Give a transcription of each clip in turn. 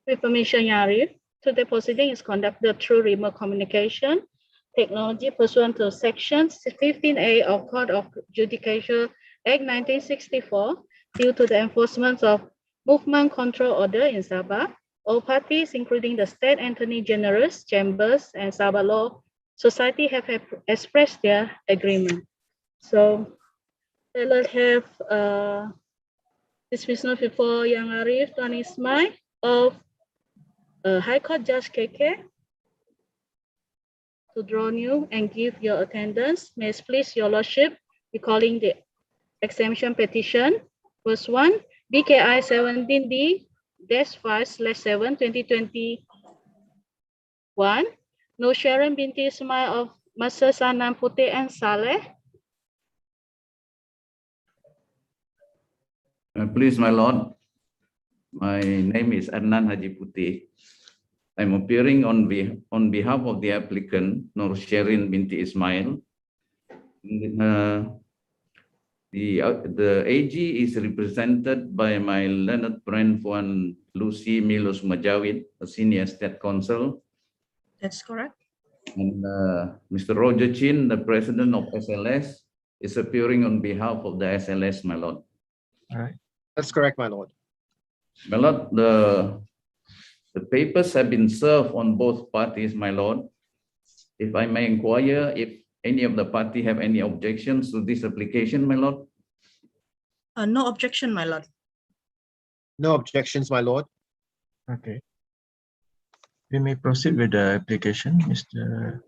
With permission, Yarif, today proceeding is conducted through remote communication technology pursuant to Section 15A of Code of Judicature Act 1964 due to the enforcement of Movement Control Order in Sabah. All parties, including the State Attorney General's Chambers and Sabah Law Society, have expressed their agreement. So let's have dismissal before Yang Arif Tuan Ismail of High Court Judge KK to draw you and give your attendance. May it please your lordship recalling the exemption petition. First one, BKI 17D-5/7 2021. No Sharon binti Ismail of Masa Sanam Putih and Saleh. Please, my lord. My name is Adnan Haji Putih. I'm appearing on behalf of the applicant, Noor Sharon binti Ismail. The AG is represented by my learned friend Puan Lucy Milus Majawid, a senior state counsel. That's correct. And Mr. Roger Chin, the president of SLS, is appearing on behalf of the SLS, my lord. All right. That's correct, my lord. My lord, the papers have been served on both parties, my lord. If I may inquire if any of the party have any objections to this application, my lord? No objection, my lord. No objections, my lord. Okay. We may proceed with the application, Mr.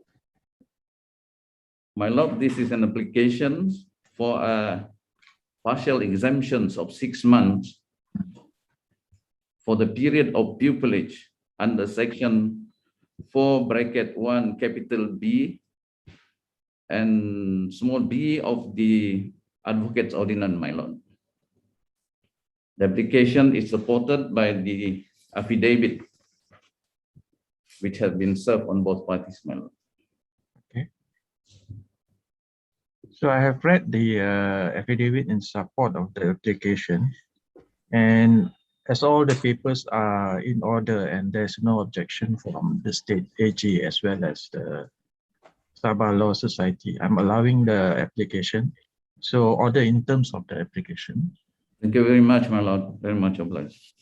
My lord, this is an application for partial exemptions of 6 months for the period of pupillage under section 4(1) capital B and small b of the Advocates Ordinance, my lord. The application is supported by the affidavit which has been served on both parties, my lord. Okay. So I have read the affidavit in support of the application, and as all the papers are in order and there's no objection from the state AG as well as the Sabah Law Society, I'm allowing the application. So order in terms of the application. Thank you very much, my lord. Very much obliged.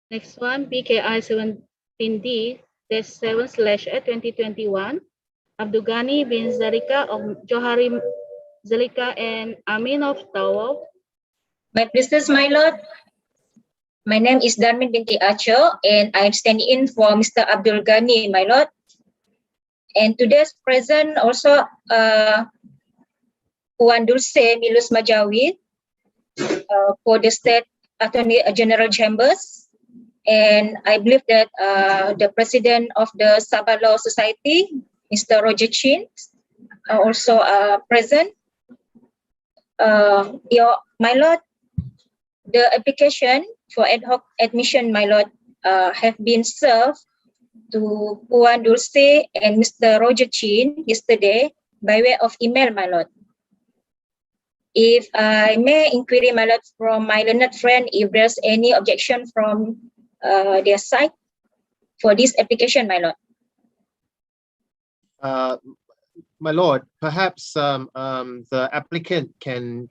Next one, BKI 17D-7/2021. Abdul Ghani bin Zarika of Johari Zalika and Amin of Tawaf. My business, my lord. My name is Darmin binti Acho, and I'm standing in for Mr. Abdul Ghani, my lord. And today's present also Puan Dulce Milus Majawid for the State Attorney General Chambers. And I believe that the president of the Sabah Law Society, Mr. Roger Chin, are also present. My lord, the application for ad hoc admission, my lord, have been served to Puan Dulce and Mr. Roger Chin yesterday by way of email, my lord. If I may inquire, my lord, from my learned friend, if there's any objection from their side for this application, my lord. My lord, perhaps the applicant can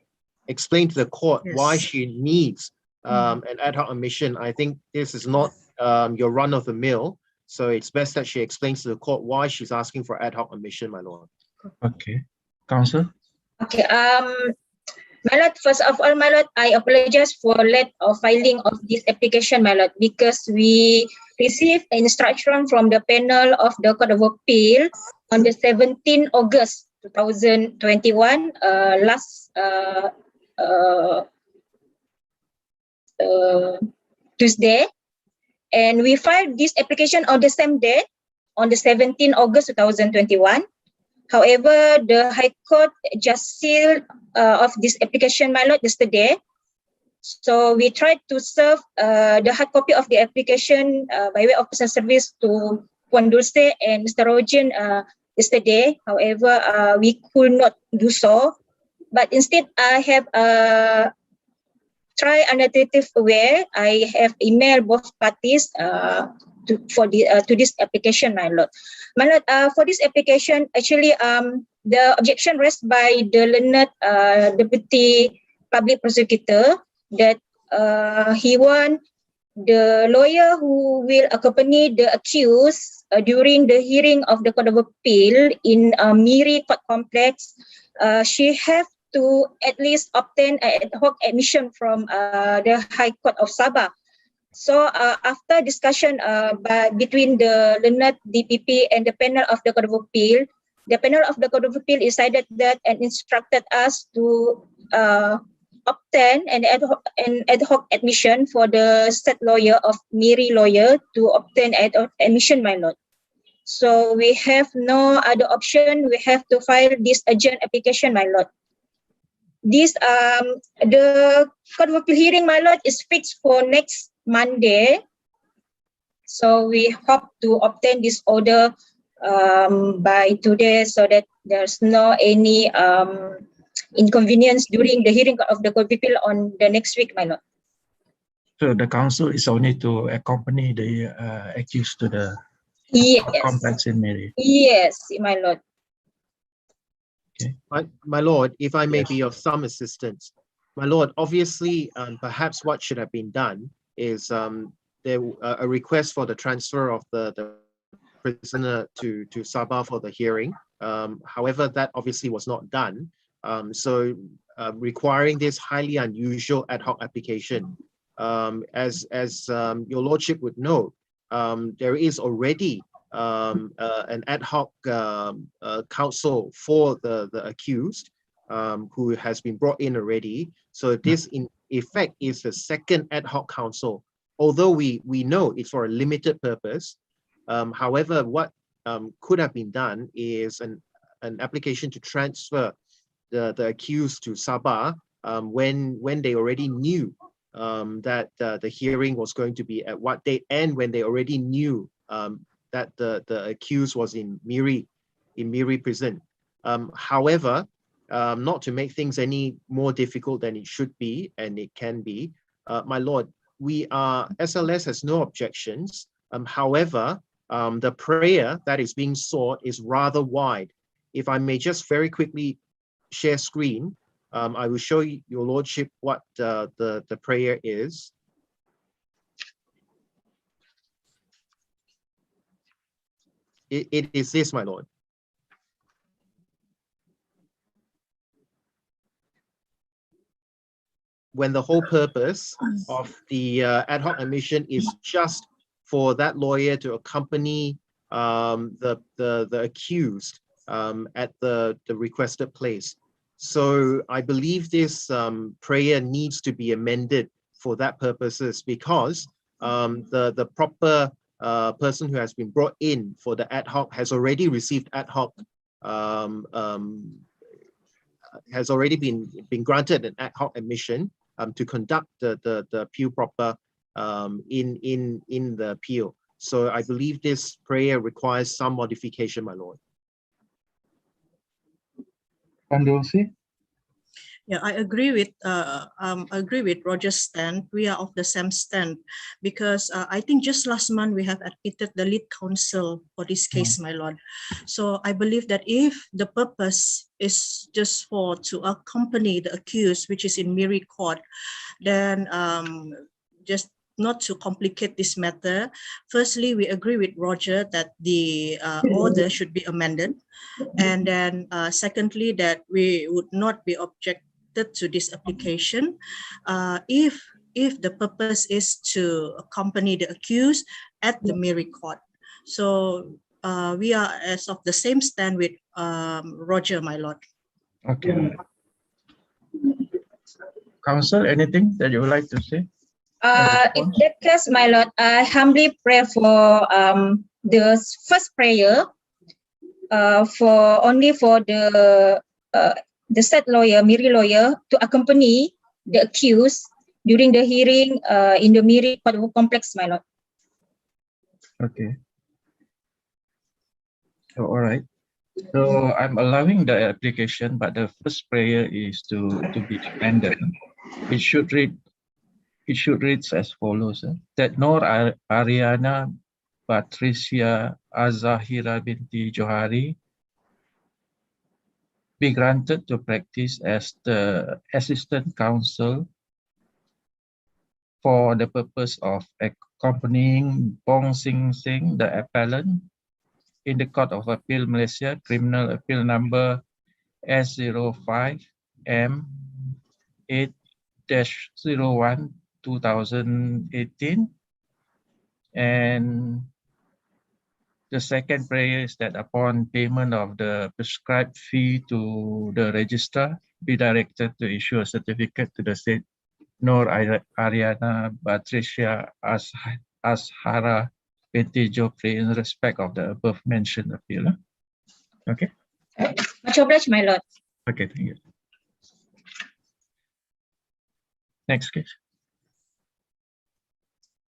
explain to the court why she needs an ad hoc admission. I think this is not your run of the mill, so it's best that she explains to the court why she's asking for ad hoc admission, my lord. Okay, counsel. Okay. My lord, first of all, my lord, I apologize for late filing of this application, my lord, because we received an instruction from the panel of the Court of Appeal on the 17th August 2021, last Tuesday, and we filed this application on the same day, on the 17th August 2021. However, the High Court just sealed of this application, my lord, yesterday. So we tried to serve the hard copy of the application by way of personal service to Puan Dulce and Mr. Rojan yesterday. However, we could not do so. But instead, I have try alternative way. I have emailed both parties to this application, my lord. My lord, for this application, actually, the objection raised by the learned deputy public prosecutor that he want the lawyer who will accompany the accused during the hearing of the Court of Appeal in Miri Court Complex, she have to at least obtain an ad hoc admission from the High Court of Sabah. So after discussion between the learned DPP and the panel of the Court of Appeal, the panel of the Court of Appeal decided that and instructed us to obtain an ad hoc admission for the state lawyer of Miri lawyer to obtain ad hoc admission, my lord. So we have no other option. We have to file this urgent application, my lord. This the Court of Appeal hearing, my lord, is fixed for next Monday. So we hope to obtain this order by today, so that there's no any inconvenience during the hearing of the Court of Appeal on the next week, my lord. So the council is only to accompany the accused to the complex in Miri. Yes, my lord. Okay. My lord, if I may Yes. be of some assistance, my lord, obviously, perhaps what should have been done is there a request for the transfer of the prisoner to Sabah for the hearing. However, that obviously was not done. So requiring this highly unusual ad hoc application, as your lordship would know, there is already an ad hoc counsel for the accused who has been brought in already. So this in effect is the second ad hoc counsel, although we know it's for a limited purpose. However, what could have been done is an application to transfer the accused to Sabah when they already knew that the hearing was going to be at what date, and when they already knew that the accused was in Miri prison. However, not to make things any more difficult than it should be, and it can be, my lord, SLS has no objections. However, the prayer that is being sought is rather wide. If I may just very quickly share screen, I will show you, your lordship, what the prayer is. It is this, my lord. When the whole purpose of the ad hoc admission is just for that lawyer to accompany the accused at the requested place. So I believe this prayer needs to be amended for that purposes, because the proper person who has been brought in for the ad hoc has already received ad hoc, has already been granted an ad hoc admission to conduct the appeal proper in the appeal. So I believe this prayer requires some modification, my lord. Pandulsi? Yeah, I agree with Roger's stand. We are of the same stand, because I think just last month we have admitted the lead counsel for this case, my lord. So I believe that if the purpose is just to accompany the accused, which is in Miri court, then just not to complicate this matter, firstly, we agree with Roger that the order should be amended. And then secondly, that we would not be objected to this application if the purpose is to accompany the accused at the Miri court. So we are as of the same stand with Roger, my lord. Okay. Counsel, anything that you would like to say? In that case, my lord, I humbly pray for the first prayer for the state lawyer, Miri lawyer, to accompany the accused during the hearing in the Miri Court Complex, my lord. Okay. So, all right. So I'm allowing the application, but the first prayer is to be amended. It should read as follows: that Noor Ariana Patricia Azahira binti Johari be granted to practice as the assistant counsel for the purpose of accompanying Bong Sing, the appellant, in the Court of Appeal Malaysia, Criminal Appeal Number S05M8-01 2018. And the second prayer is that upon payment of the prescribed fee to the registrar, be directed to issue a certificate to the state Noor Ariana Patricia Ashara binti Jopri in respect of the above mentioned appeal. Okay. Much obliged, my lord. Okay, thank you. Next case.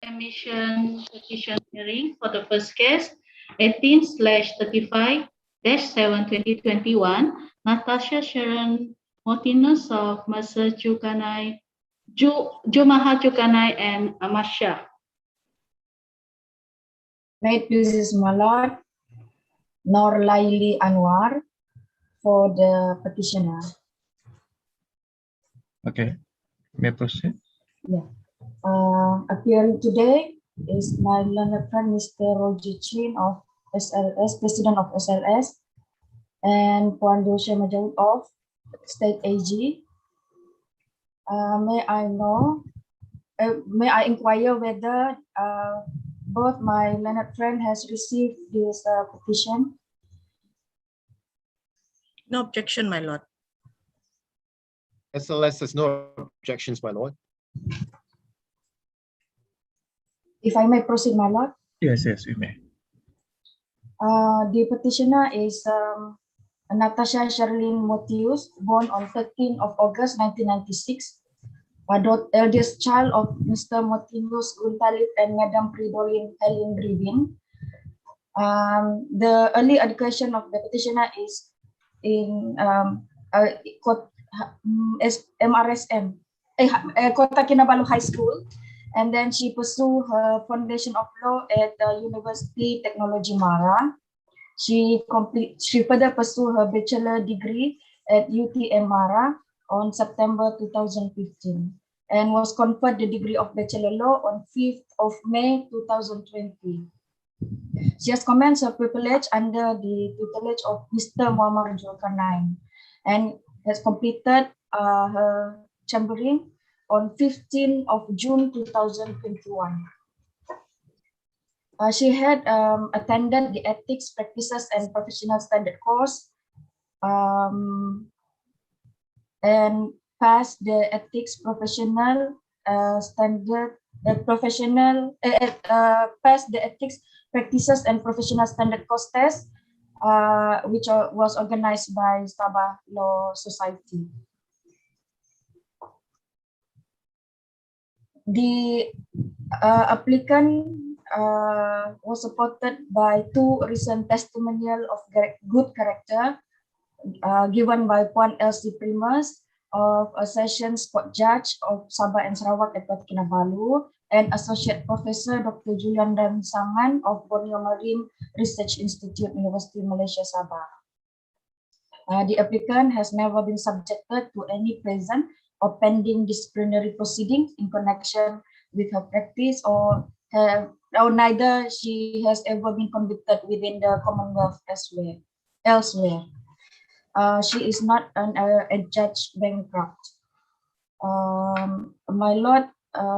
Admission petition hearing for the first case, 18/35-7/2021, Natasha Sharon Martinez of Mercer Jukanai, Jumaha Jukanai and Amasha. May it please my lord, Noor Laili Anwar for the petitioner. Okay, may proceed. Yeah. Appearing today is my learned friend, Mr. Roger Ching of SLS, President of SLS, and Puan Dosha Majority of State AG. May I inquire whether both my learned friend has received this petition? No objection, my lord. SLS has no objections, my lord. If I may proceed, my lord. Yes, you may. The petitioner is Natasha Charlene Motius, born on 13th of August 1996, eldest child of Mr. Motius Guntalip and Madam Pridolin Helen Grivin. The early education of the petitioner is in MRSM, Kota Kinabalu High School, and then she pursued her foundation of law at the University Technology Mara. She further pursued her bachelor degree at UTM Mara on September 2015 and was conferred the degree of Bachelor Law on 5th of May 2020. She has commenced her pupillage under the tutelage of Mr. Muhammad Zulkarnain and has completed her chambering on 15th of June 2021. She had attended the Ethics, Practices and Professional Standard course and passed the Ethics Professional Standard passed the Ethics, Practices and Professional Standard course test, which was organized by Sabah Law Society. The applicant was supported by two recent testimonial of good character given by Puan Elsie Primus of a Sessions Court Judge of Sabah and Sarawak at Kota Kinabalu and Associate Professor Dr. Julian Sangan of Borneo Marine Research Institute, University Malaysia, Sabah. The applicant has never been subjected to any present or pending disciplinary proceedings in connection with her practice or neither she has ever been convicted within the Commonwealth elsewhere. She is not a judge bankrupt. My lord,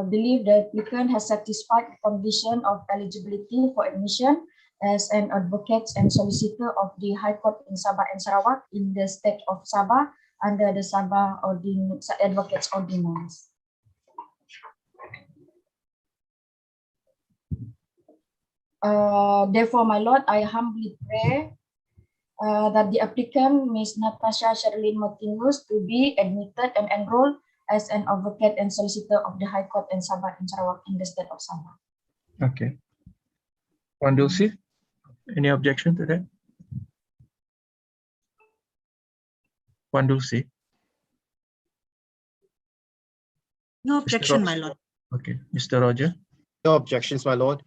believe the applicant has satisfied the condition of eligibility for admission as an advocate and solicitor of the High Court in Sabah and Sarawak in the state of Sabah under the Sabah Advocates Ordinance. Therefore, my lord, I humbly pray that the applicant, Ms. Natasha Charlene Martinez, to be admitted and enrolled as an advocate and solicitor of the High Court in Sabah and Sarawak in the state of Sabah. Okay. Puan Dulce, any objection to that? Puan Dulce? No Mr. objection, my Roger? lord. Okay, Mr. Roger? No objections, my lord.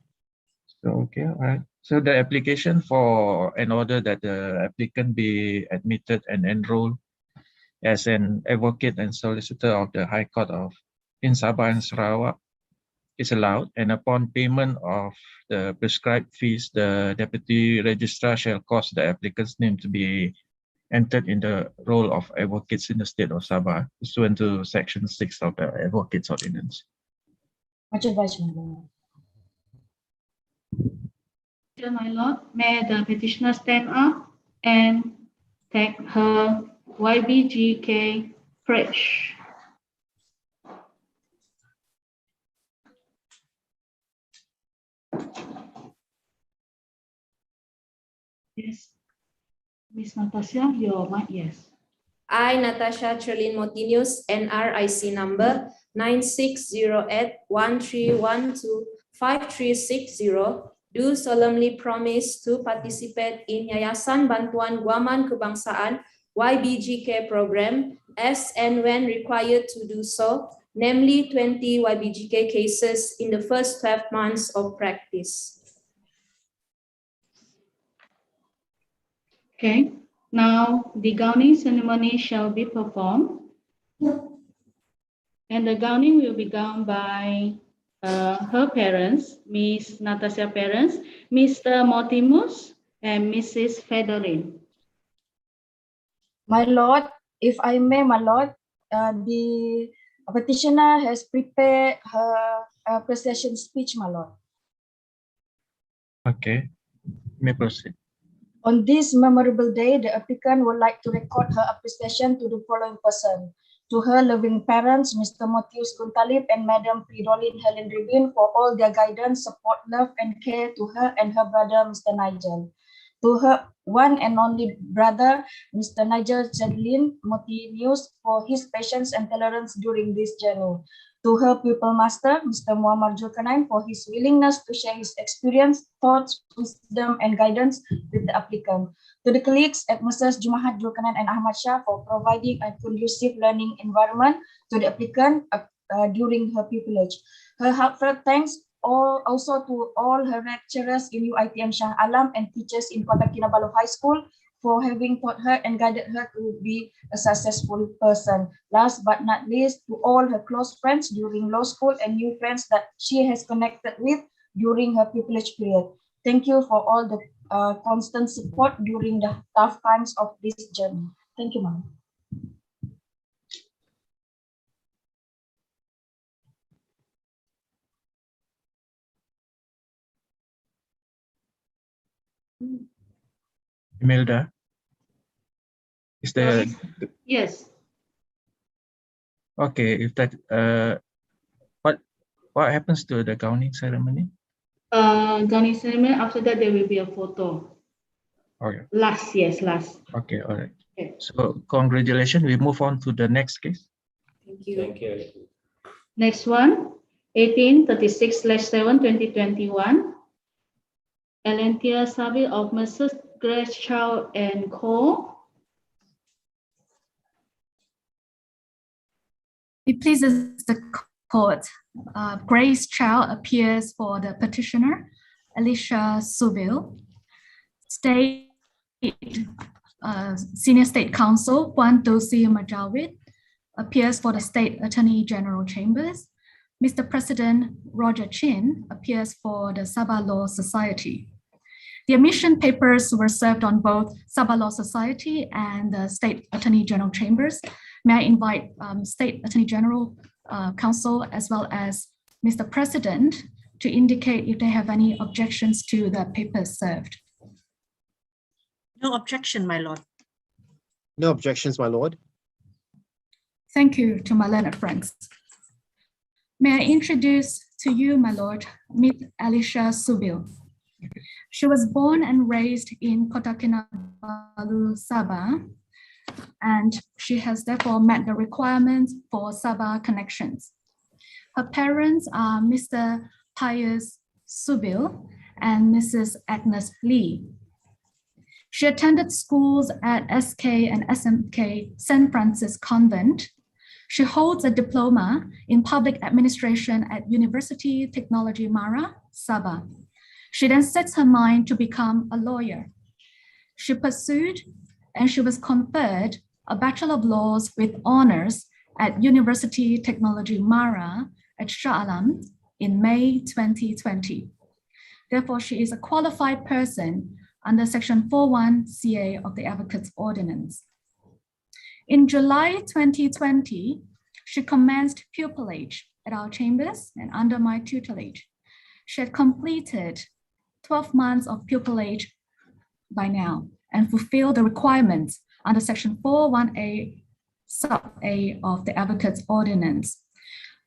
So, okay, all right. So the application for an order that the applicant be admitted and enrolled as an advocate and solicitor of the High Court of in Sabah and Sarawak is allowed, and upon payment of the prescribed fees, the deputy registrar shall cause the applicant's name to be entered in the role of advocates in the state of Sabah, pursuant to Section 6 of the Advocates Ordinance. Much advice, my lord. My lord, may the petitioner stand up and take her YBGK pledge. Yes. Miss Natasha, your mic, yes. I, Natasha Cherlin Motinius, NRIC number 960813125360, do solemnly promise to participate in Yayasan Bantuan Guaman Kebangsaan YBGK program as and when required to do so, namely 20 YBGK cases in the first 12 months of practice. Okay, now the gowning ceremony shall be performed. And the gowning will be gowned by her parents, Miss Natasha parents, Mr. Mortimus, and Mrs. Federin. My lord, if I may, my lord, the petitioner has prepared her appreciation speech, my lord. Okay, may proceed. On this memorable day, the applicant would like to record her appreciation to the following person. To her loving parents, Mr. Motius Guntalib and Madam Pridolin Helen Ribin, for all their guidance, support, love, and care to her and her brother, Mr. Nigel. To her one and only brother, Mr. Nigel Chadlin Motinius, for his patience and tolerance during this journey. To her pupil master, Mr. Muammar Zulkarnain, for his willingness to share his experience, thoughts, wisdom, and guidance with the applicant. To the colleagues at Messrs. Jumahat Zulkarnain and Ahmad Shah for providing a conducive learning environment to the applicant during her pupillage. Her heartfelt thanks also to all her lecturers in UITM Shah Alam and teachers in Kota Kinabalu High School for having taught her and guided her to be a successful person. Last but not least, to all her close friends during law school and new friends that she has connected with during her pupillage period. Thank you for all the constant support during the tough times of this journey. Thank you, ma'am. Imelda, is there? Yes. Okay, if that what happens to the gowning ceremony? Gowning ceremony, after that there will be a photo. Okay. Last, yes, last. Okay, all right. Okay. So congratulations. We move on to the next case. Thank you. Thank you. Next one, 1836/7/2021. Alentia Sabil of Mrs. Grace Chow and Co. It pleases the court. Grace Chow appears for the petitioner, Alicia Subil. Senior State Counsel Puan Dulce Majawid appears for the State Attorney General Chambers. Mr. President Roger Chin appears for the Sabah Law Society. The admission papers were served on both Sabah Law Society and the State Attorney General Chambers. May I invite State Attorney General Counsel as well as Mr. President to indicate if they have any objections to the papers served. No objection, my lord. No objections, my lord. Thank you to my learned friends. May I introduce to you, my lord, Ms. Alicia Subil. She was born and raised in Kota Kinabalu, Sabah, and she has therefore met the requirements for Sabah connections. Her parents are Mr. Pius Subil and Mrs. Agnes Lee. She attended schools at SK and SMK St. Francis Convent. She holds a diploma in public administration at University Technology Mara, Sabah. She then sets her mind to become a lawyer. She pursued and she was conferred a Bachelor of Laws with honors at University Technology Mara at Shah Alam in May 2020. Therefore, she is a qualified person under Section 41 CA of the Advocates Ordinance. In July 2020, she commenced pupillage at our chambers and under my tutelage. She had completed 12 months of pupillage by now and fulfilled the requirements under Section 41A sub A of the Advocates Ordinance.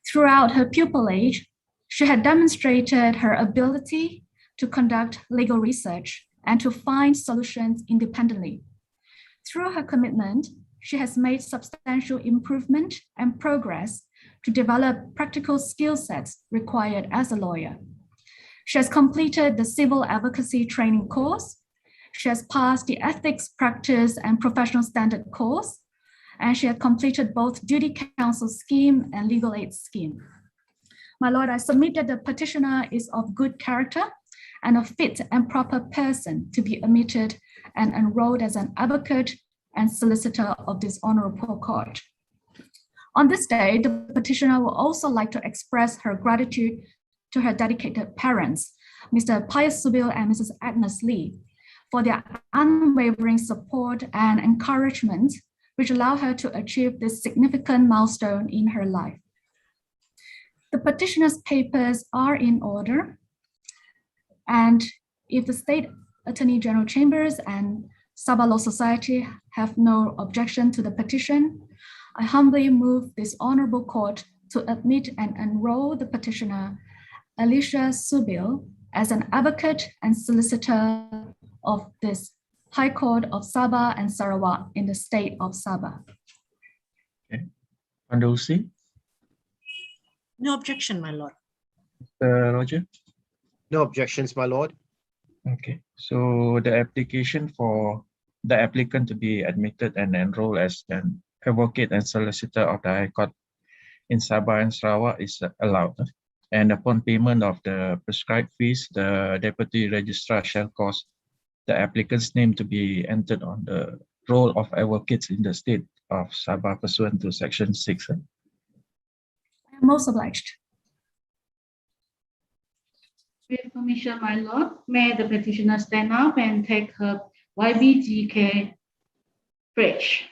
Throughout her pupillage, she had demonstrated her ability to conduct legal research and to find solutions independently. Through her commitment, she has made substantial improvement and progress to develop practical skill sets required as a lawyer. She has completed the civil advocacy training course. She has passed the ethics practice and professional standard course, and she has completed both duty counsel scheme and legal aid scheme. My Lord, I submit that the petitioner is of good character and a fit and proper person to be admitted and enrolled as an advocate and solicitor of this honorable court. On this day, the petitioner will also like to express her gratitude to her dedicated parents, Mr. Pius Subil and Mrs. Agnes Lee, for their unwavering support and encouragement, which allow her to achieve this significant milestone in her life. The petitioner's papers are in order, and if the State Attorney General Chambers and Sabah Law Society have no objection to the petition, I humbly move this honorable court to admit and enroll the petitioner, Alicia Subil, as an advocate and solicitor of this High Court of Sabah and Sarawak in the state of Sabah. Okay. Condoleezza? No objection, my lord. Roger? No objections, my lord. Okay, so the application for the applicant to be admitted and enrolled as an advocate and solicitor of the High Court in Sabah and Sarawak is allowed. And upon payment of the prescribed fees, the Deputy Registrar shall cause the applicant's name to be entered on the roll of advocates in the state of Sabah pursuant to Section 6. I am most obliged. With permission, my Lord, may the petitioner stand up and take her YBGK bridge.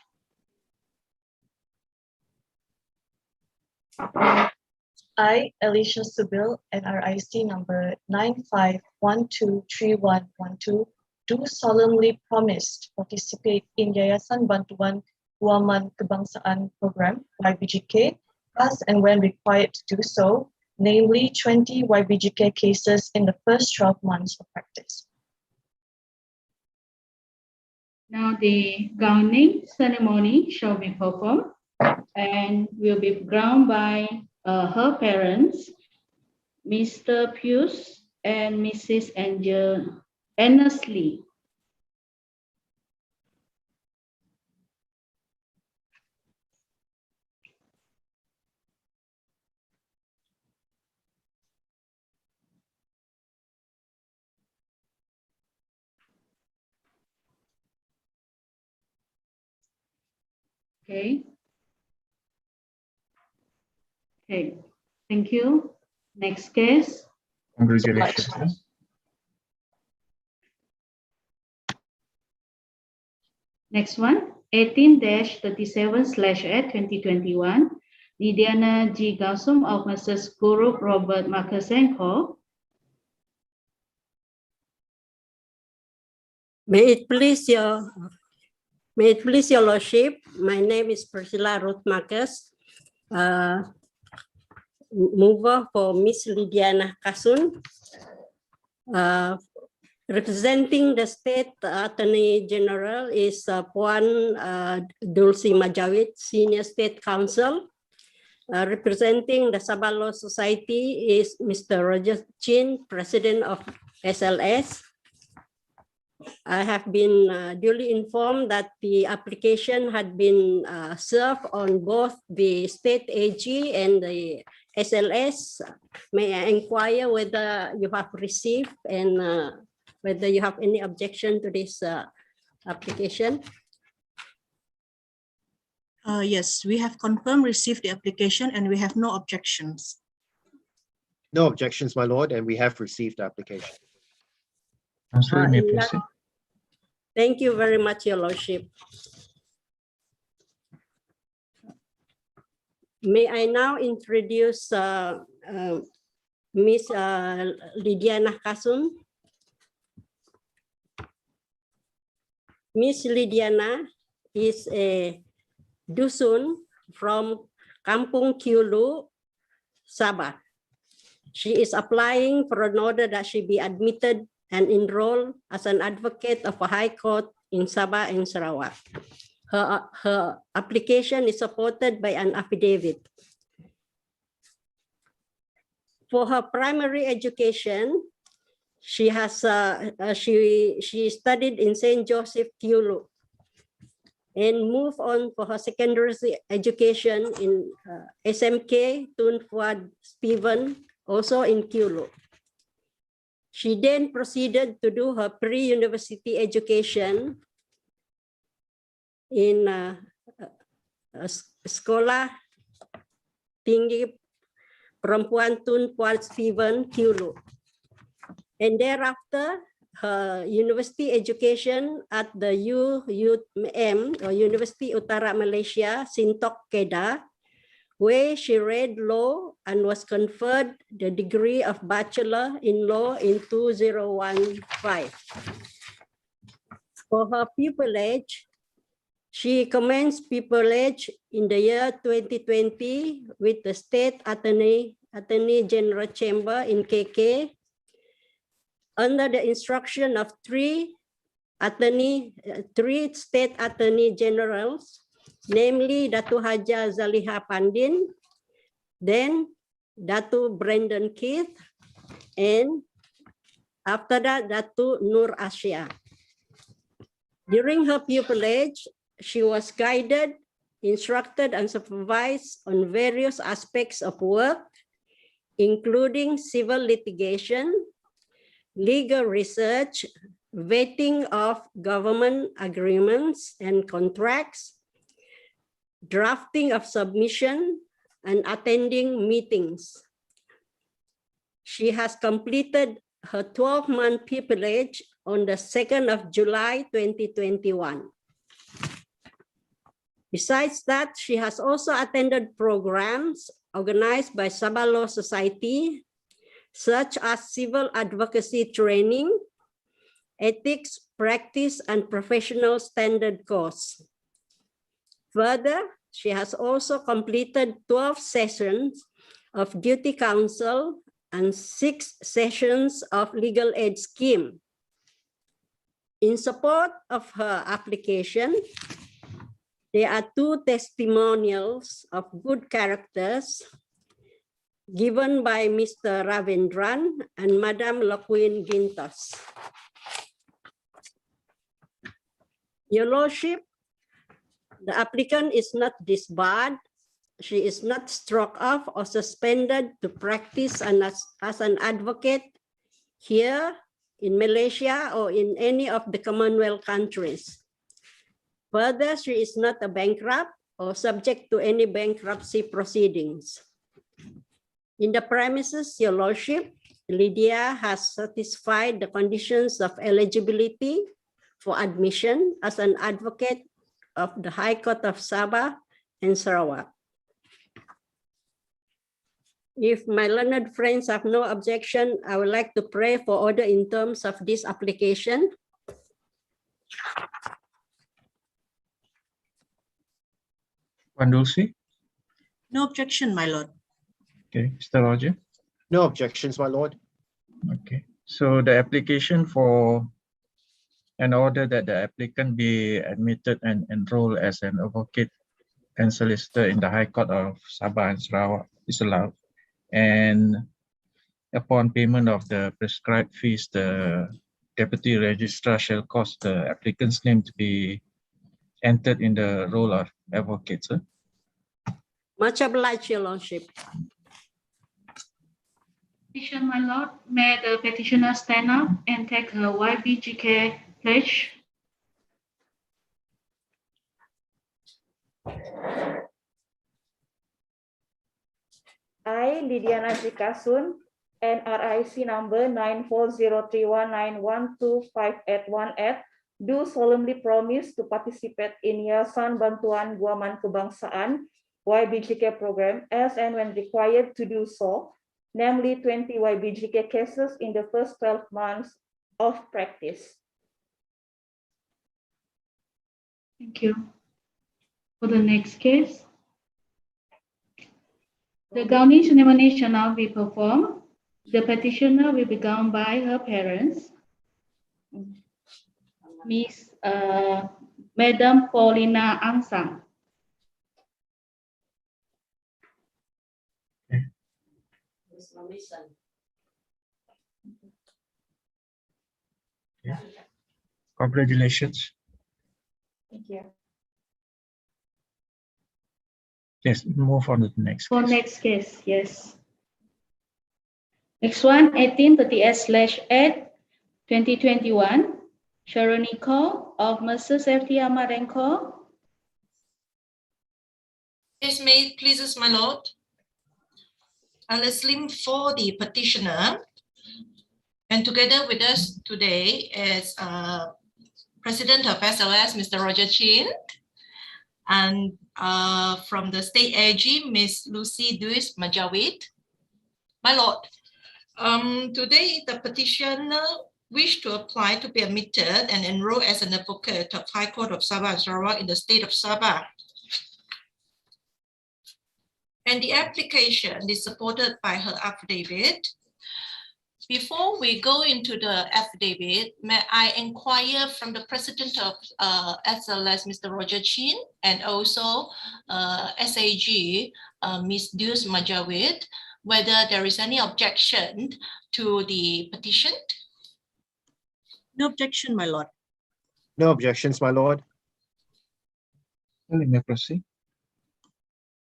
I, Alicia Subil, NRIC number 95123112, do solemnly promise to participate in Yayasan Bantuan Guaman Kebangsaan Program, YBGK, as and when required to do so, namely 20 YBGK cases in the first 12 months of practice. Now the gowning ceremony shall be performed and will be crowned by her parents, Mr. Pius and Mrs. Agnes Lee. Okay. Okay, thank you. Next case. Congratulations. Next one, 18-37/2021, Lydiana G. Gasum of Mrs. Guru Robert Makasenko. May it please your lordship, my name is Priscilla Ruth Marcus, mover for Miss Lydiana Nakasum, representing the State Attorney General is Puan Dulcie Majawid, Senior State Counsel. Representing the Sabah Law Society is Mr. Roger Ching, President of SLS. I have been duly informed that the application had been served on both the state AG and the SLS. May I inquire whether you have received and whether you have any objection to this application? Yes, we have confirmed received the application and we have no objections. No objections, my lord, and we have received the application. Councillor, may proceed. Thank you very much, Your Lordship. May I now introduce Miss Lydiana Nakasum. Miss Lydiana is a dusun from Kampung Kiulu, Sabah. She is applying for an order that she be admitted and enrolled as an advocate of a high court in Sabah and Sarawak. Her application is supported by an affidavit. For her primary education, she has she studied in St. Joseph Kiulu and moved on for her secondary education in SMK Tun Fuad Spiven, also in Kiulu. She then proceeded to do her pre-university education in Sekolah Tinggi Perempuan Tun Fuad Spiven, Kiulu. And thereafter, her university education at the UUM, or University Utara Malaysia, Sintok Kedah, where she read law and was conferred the degree of Bachelor in Law in 2015. For her pupillage, she commenced pupillage in the year 2020 with the State Attorney General Chamber in KK, under the instruction of three state attorney generals, namely Datu Haja Zaliha Pandin, then Datu Brendan Keith, and after that, Datu Noor Asia. During her pupillage, she was guided, instructed, and supervised on various aspects of work, including civil litigation, legal research, vetting of government agreements and contracts, drafting of submission, and attending meetings. She has completed her 12-month pupillage on the 2nd of July 2021. Besides that, she has also attended programs organized by Sabah Law Society, such as civil advocacy training, ethics, practice, and professional standard course. Further, she has also completed 12 sessions of duty counsel and 6 sessions of legal aid scheme. In support of her application, there are 2 testimonials of good characters given by Mr. Ravindran and Madam Laquin Gintos. Your Lordship, the applicant is not disbarred. She is not struck off or suspended to practice as an advocate here in Malaysia or in any of the Commonwealth countries. Further, she is not a bankrupt or subject to any bankruptcy proceedings. In the premises, Your Lordship, Lydia has satisfied the conditions of eligibility for admission as an advocate of the High Court of Sabah and Sarawak. If my learned friends have no objection, I would like to pray for order in terms of this application. Puan Dulcie? No objection, my lord. Okay, Mr. Roger? No objections, my lord. Okay, so the application for an order that the applicant be admitted and enrolled as an advocate and solicitor in the High Court of Sabah and Sarawak is allowed. And upon payment of the prescribed fees, the Deputy Registrar shall cause the applicant's name to be entered in the role of advocate, sir. Much obliged, Your Lordship. Petition, my lord. May the petitioner stand up and take her YBGK pledge. I, Lydiana Nakasum, NRIC number 94031912581, do solemnly promise to participate in Yayasan Bantuan Guaman Kebangsaan YBGK program as and when required to do so, namely 20 YBGK cases in the first 12 months of practice. Thank you. For the next case, the gowning ceremony shall now be performed. The petitioner will be gowned by her parents, Miss Madam Paulina Ansang. Yeah. Congratulations. Thank you. Yes, move on to the next. For next case, yes. Next one, 1838/8/2021, Sharon of Mrs. F.T. Ahmad & Co. Yes, may it pleases my lord. I'll slim for the petitioner, and together with us today is President of SLS, Mr. Roger Chin, and from the State AG, Ms. Lucy Duis Majawid. My lord, today the petitioner wished to apply to be admitted and enroll as an advocate of High Court of Sabah and Sarawak in the state of Sabah. And the application is supported by her affidavit. Before we go into the affidavit, may I inquire from the president of SLS, Mr. Roger Chin, and also SAG, Ms. Duis Majawid, whether there is any objection to the petition? No objection, my lord. No objections, my lord. Well, you may proceed.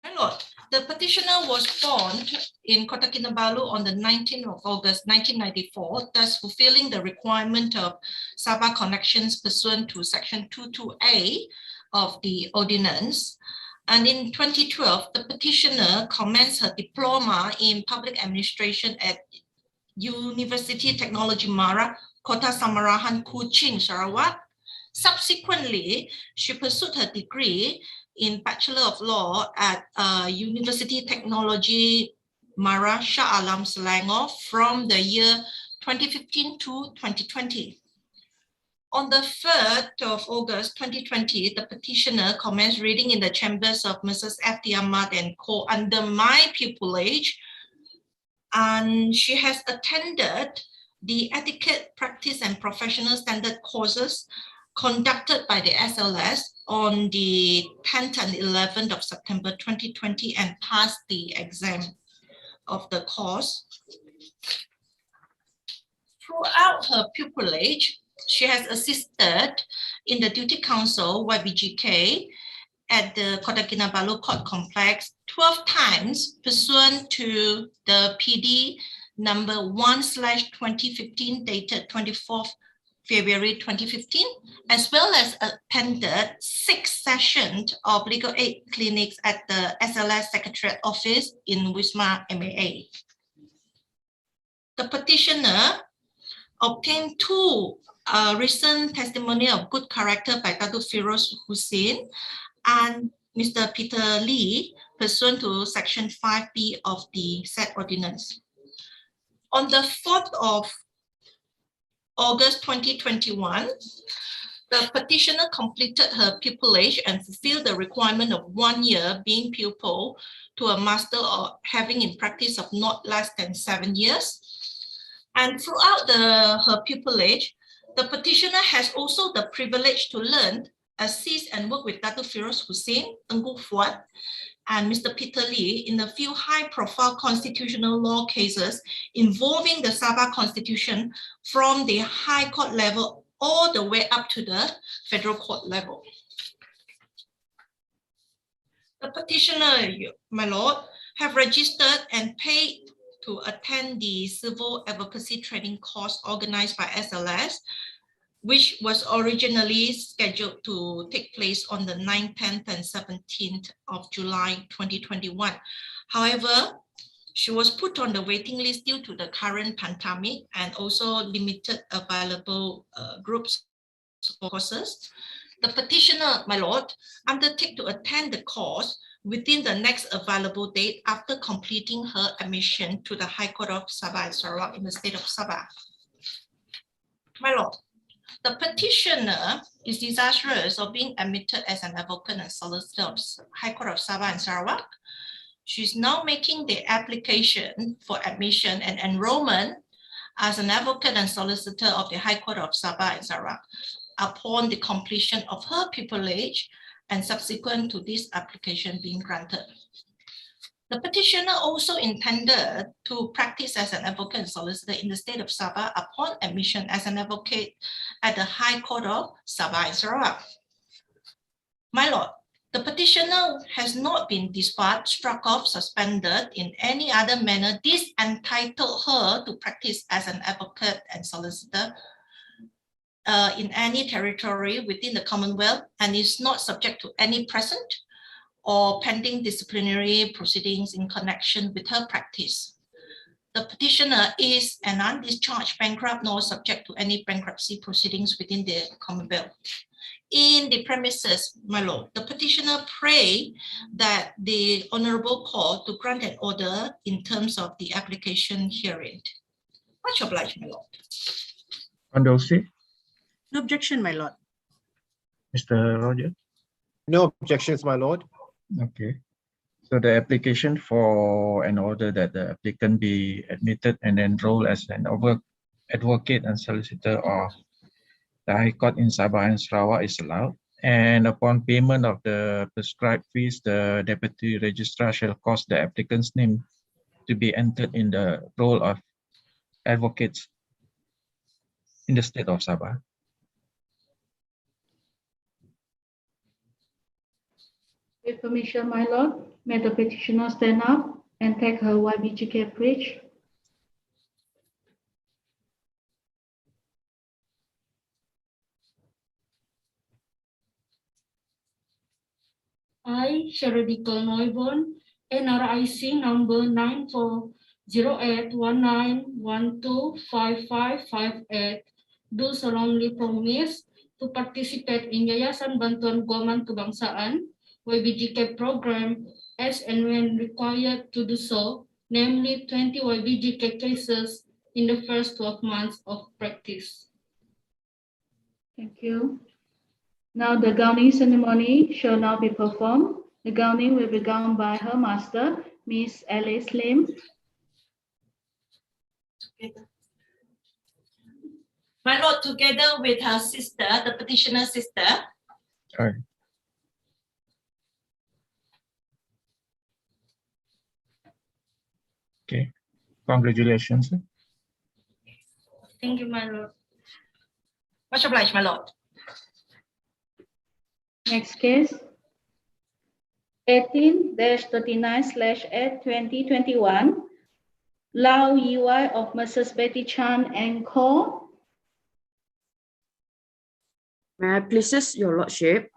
My lord, the petitioner was born in Kota Kinabalu on the 19th of August 1994, thus fulfilling the requirement of Sabah connections pursuant to Section 22A of the Ordinance. And in 2012, the petitioner commenced her diploma in public administration at University Technology Mara, Kota Samarahan, Kuching, Sarawak. Subsequently, she pursued her degree in Bachelor of Law at University Technology Mara Shah Alam, Selangor from the year 2015 to 2020. On the 3rd of August 2020, the petitioner commenced reading in the chambers of Mrs. F.T. Ahmad & Co. under my pupillage, and she has attended the Etiquette, Practice and Professional Standard courses conducted by the SLS on the 10th and 11th of September 2020 and passed the exam of the course. Throughout her pupillage, she has assisted in the Duty Council, YBGK, at the Kota Kinabalu Court Complex 12 times pursuant to the PD number 1/2015 dated 24th February 2015, as well as attended 6 sessions of legal aid clinics at the SLS Secretariat Office in Wisma MAA. The petitioner obtained 2 recent testimony of good character by Datuk Firoz Hussein and Mr. Peter Lee, pursuant to Section 5B of the said ordinance. On the 4th of August 2021, the petitioner completed her pupillage and fulfilled the requirement of 1 year being pupil to a master or having in practice of not less than 7 years. And throughout her pupillage, the petitioner has also the privilege to learn assist and work with Dato' Firoz Hussein, Tengku Fuad, and Mr. Peter Lee in a few high-profile constitutional law cases involving the Sabah Constitution from the High Court level all the way up to the Federal Court level. The petitioner, my lord, have registered and paid to attend the civil advocacy training course organized by SLS, which was originally scheduled to take place on the 9th, 10th, and 17th of July 2021. However, she was put on the waiting list due to the current pandemic and also limited available groups for courses. The petitioner, my lord, undertake to attend the course within the next available date after completing her admission to the High Court of Sabah and Sarawak in the state of Sabah. My lord, the petitioner is desirous of being admitted as an advocate and solicitor of High Court of Sabah and Sarawak. She's now making the application for admission and enrollment as an advocate and solicitor of the High Court of Sabah and Sarawak upon the completion of her pupillage and subsequent to this application being granted. The petitioner also intended to practice as an advocate and solicitor in the state of Sabah upon admission as an advocate at the High Court of Sabah and Sarawak. My lord, the petitioner has not been disbarred, struck off, suspended in any other manner. This entitled her to practice as an advocate and solicitor in any territory within the Commonwealth and is not subject to any present or pending disciplinary proceedings in connection with her practice. The petitioner is an undischarged bankrupt nor subject to any bankruptcy proceedings within the Commonwealth. In the premises, my lord, the petitioner pray that the Honourable Court to grant an order in terms of the application herein. Much obliged, my lord. Condolences. No objection, my lord. Mr. Roger? No objections, my lord. Okay. So the application for an order that the applicant be admitted and enrolled as an advocate and solicitor of the High Court in Sabah and Sarawak is allowed. And upon payment of the prescribed fees, the Deputy Registrar shall cause the applicant's name to be entered in the roll of advocates in the state of Sabah. With permission, my lord, may the petitioner stand up and take her YBGK bridge. I, Sharon Neubon, NRIC number 940819125558, do solemnly promise to participate in Yayasan Bantuan Guaman Kebangsaan YBGK program as and when required to do so, namely 20 YBGK cases in the first 12 months of practice. Thank you. Now the gowning ceremony shall now be performed. The gowning will be gowned by her master, Miss Alice Lim. My lord, together with her sister, the petitioner's sister. All right. Okay, congratulations. Thank you, my lord. Much obliged, my lord. Next case, 18-39/8/2021, Lau Yiwai of Mrs. Betty Chan and Co. May I please your lordship?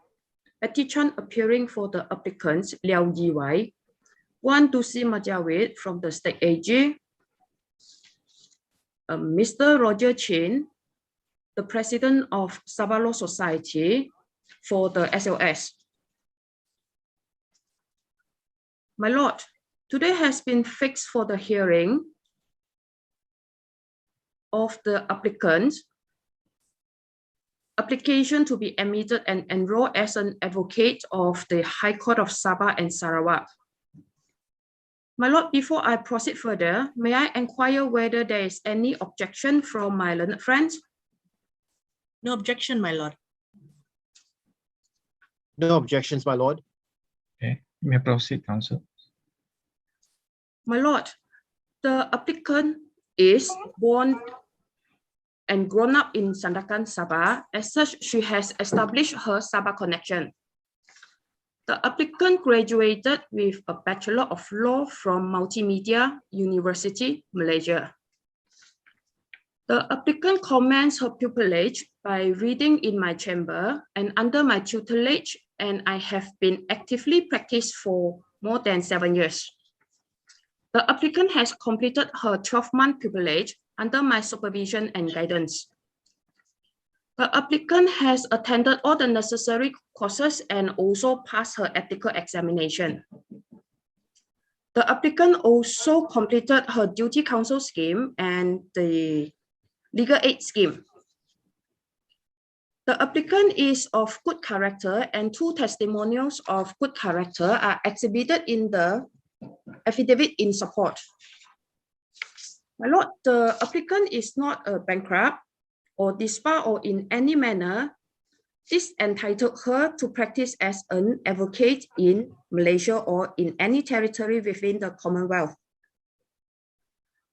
Petition appearing for the applicants Liao Yiwai, want to see Majawid from the state AG, Mr. Roger Chin, the president of Sabah Law Society for the SLS. My lord, today has been fixed for the hearing of the applicants. Application to be admitted and enrolled as an advocate of the High Court of Sabah and Sarawak. My lord, before I proceed further, may I inquire whether there is any objection from my learned friends? No objection, my lord. No objections, my lord. Okay, you may proceed, counsel. My lord, the applicant is born and grown up in Sandakan, Sabah. As such, she has established her Sabah connection. The applicant graduated with a Bachelor of Law from Multimedia University, Malaysia. The applicant commenced her pupillage by reading in my chamber and under my tutelage, and I have been actively practiced for more than 7 years. The applicant has completed her 12-month pupillage under my supervision and guidance. The applicant has attended all the necessary courses and also passed her ethical examination. The applicant also completed her duty counsel scheme and the legal aid scheme. The applicant is of good character, and 2 testimonials of good character are exhibited in the affidavit in support. My lord, the applicant is not a bankrupt or disbarred or in any manner this entitled her to practice as an advocate in Malaysia or in any territory within the Commonwealth.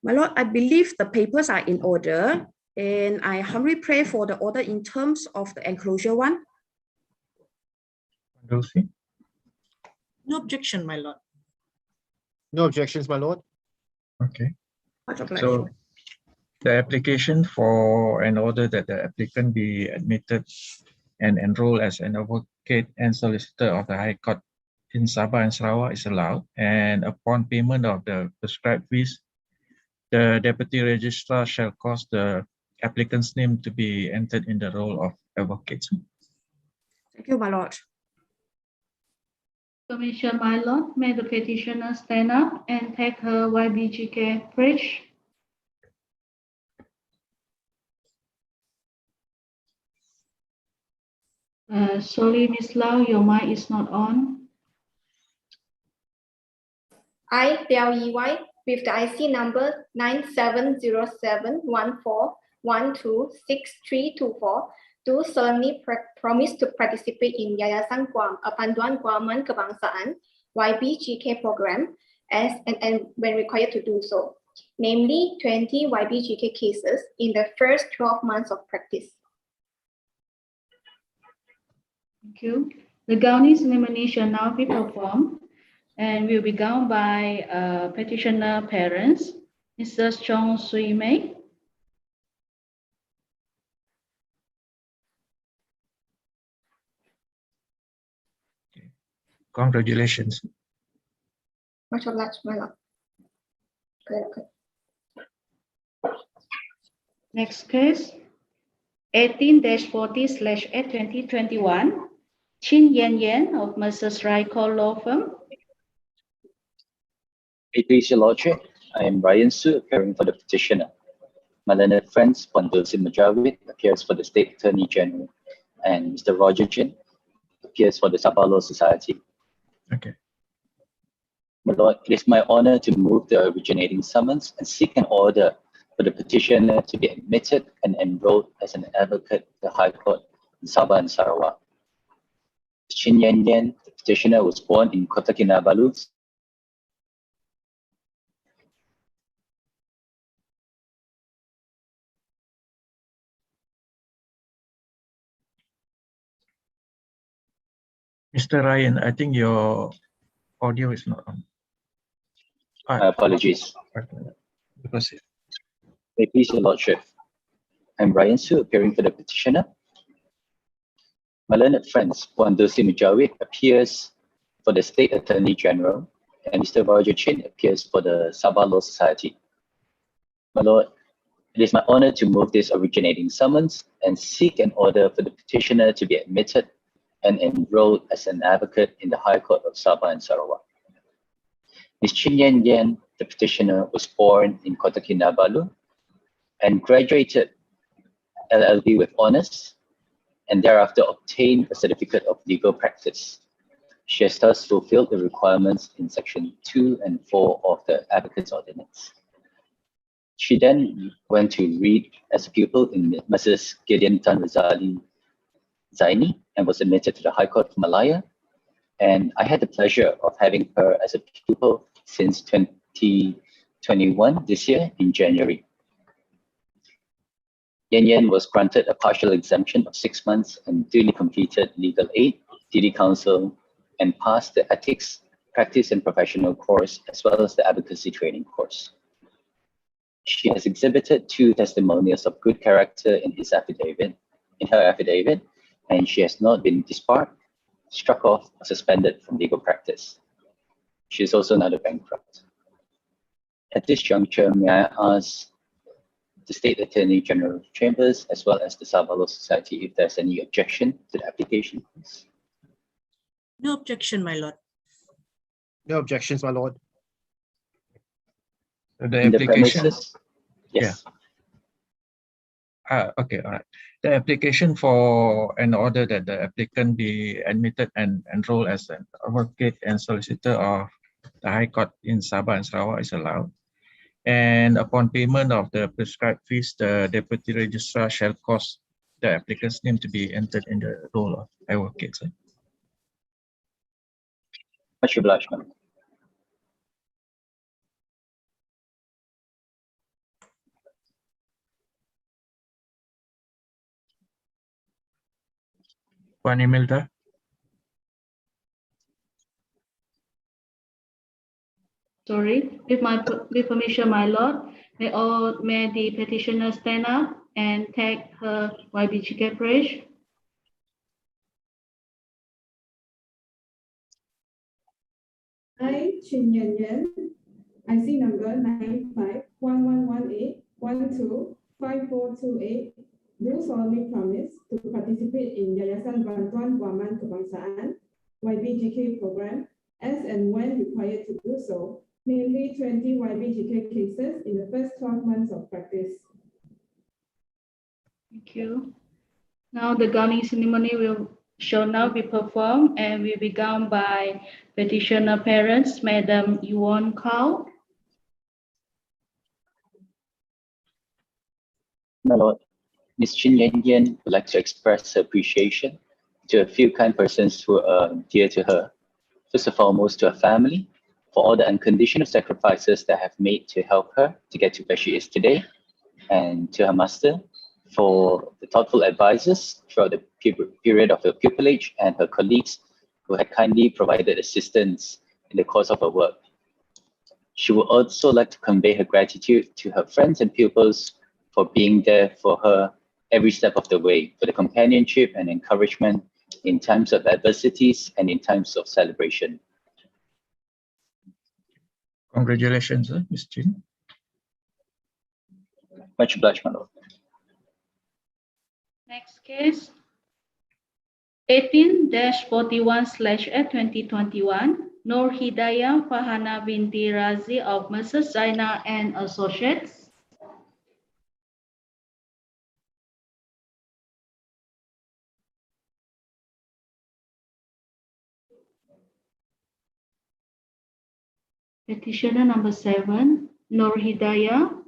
My lord, I believe the papers are in order, and I humbly pray for the order in terms of the enclosure one. No objection, my lord. No objections, my lord. Okay. Much obliged. So the application for an order that the applicant be admitted and enrolled as an advocate and solicitor of the High Court in Sabah and Sarawak is allowed, and upon payment of the prescribed fees, the Deputy Registrar shall cause the applicant's name to be entered in the role of advocate. Thank you, my lord. Commission, my lord, may the petitioner stand up and take her YBGK pledge. Sorry, Ms. Lau, your mic is not on. I, Liao Yi-Wai, with the IC number 970714126324, do solemnly promise to participate in Yayasan Panduan Guaman Kebangsaan YBGK program as and when required to do so, namely 20 YBGK cases in the first 12 months of practice. Thank you. The gown ceremony shall now be performed and will be gowned by petitioner parents, Mrs. Chong Sui Mei. Congratulations. Much obliged, my lord. Okay. Next case, 18-40/8/2021, Qin Yin Yan of Mrs. Raiko Law Firm. Your Lordship, I am Ryan Su, appearing for the petitioner. My learned friend, Pondosi Majawid, appears for the State Attorney General, and Mr. Roger Chin appears for the Sabah Law Society. Okay. My Lord, it is my honor to move the originating summons and seek an order for the petitioner to be admitted and enrolled as an advocate at the High Court in Sabah and Sarawak. Qin Yin Yan, the petitioner, was born in Kota Kinabalu, Mr. Ryan, I think your audio is not on. My apologies. Proceed. Please, Your Lordship. I'm Ryan Su, appearing for the petitioner. My learned friend, Pondosi Majawid, appears for the State Attorney General, and Mr. Roger Chin appears for the Sabah Law Society. My Lord, it is my honor to move this originating summons and seek an order for the petitioner to be admitted and enrolled as an advocate in the High Court of Sabah and Sarawak. Ms. Qin Yin Yan, the petitioner, was born in Kota Kinabalu and graduated LLB with honors, and thereafter obtained a certificate of legal practice. She has thus fulfilled the requirements in Section 2 and 4 of the Advocates Ordinance. She then went to read as a pupil in Mrs. Gideon Tan Razali Zaini and was admitted to the High Court of Malaya. And I had the pleasure of having her as a pupil since 2021, this year in January. Yin Yan was granted a partial exemption of 6 months and duly completed legal aid, duty counsel, and passed the ethics, practice and professional course, as well as the advocacy training course. She has exhibited 2 testimonials of good character in her affidavit, and she has not been disbarred, struck off, or suspended from legal practice. She is also not a bankrupt. At this juncture, may I ask the State Attorney General Chambers, as well as the Sabah Law Society, if there's any objection to the application, please? No objection, my lord. No objections, my lord. So the In the application. premises, yes. Okay, all right. The application for an order that the applicant be admitted and enrolled as an advocate and solicitor of the High Court in Sabah and Sarawak is allowed. And upon payment of the prescribed fees, the Deputy Registrar shall cause the applicant's name to be entered in the roll of advocate. Much obliged, ma'am. Puan Imelda. Sorry, with permission, my lord, may the petitioner stand up and take her YBGK pledge. I, Qin Yin Yan, IC number 9511A125428, do solemnly promise to participate in Yayasan Bantuan Guaman Kebangsaan YBGK program as and when required to do so, mainly 20 YBGK cases in the first 12 months of practice. Thank you. Now the gowning ceremony shall now be performed and will be gowned by petitioner parents, Madam Yuan Kao. My lord, Ms. Qin Yin Yan would like to express her appreciation to a few kind persons who are dear to her. First of all, most to her family, for all the unconditional sacrifices that have made to help her to get to where she is today, and to her master for the thoughtful advices throughout the period of her pupillage, and her colleagues who had kindly provided assistance in the course of her work. She would also like to convey her gratitude to her friends and pupils for being there for her every step of the way, for the companionship and encouragement in times of adversities and in times of celebration. Congratulations, Ms. Chin. Much obliged, my lord. Next case, 18-41/2021, Noor Hidayah Fahana binti Razi of Mrs. Zaina and Associates. Petitioner number 7, Noor Hidayah.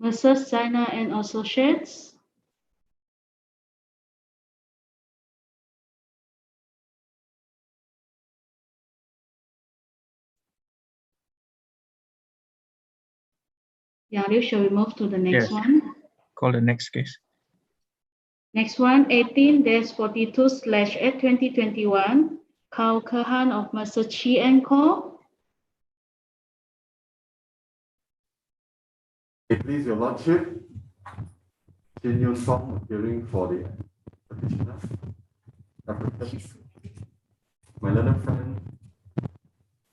Mrs. Zaina and Associates. Yeah, shall we move to the next one? Call the next case. Next one, 18-42/2021, Khao Kehan of Mr. Chi and Co. Please, Your Lordship, Chin Yun Song appearing for the petitioner. Applicant. My learned friend,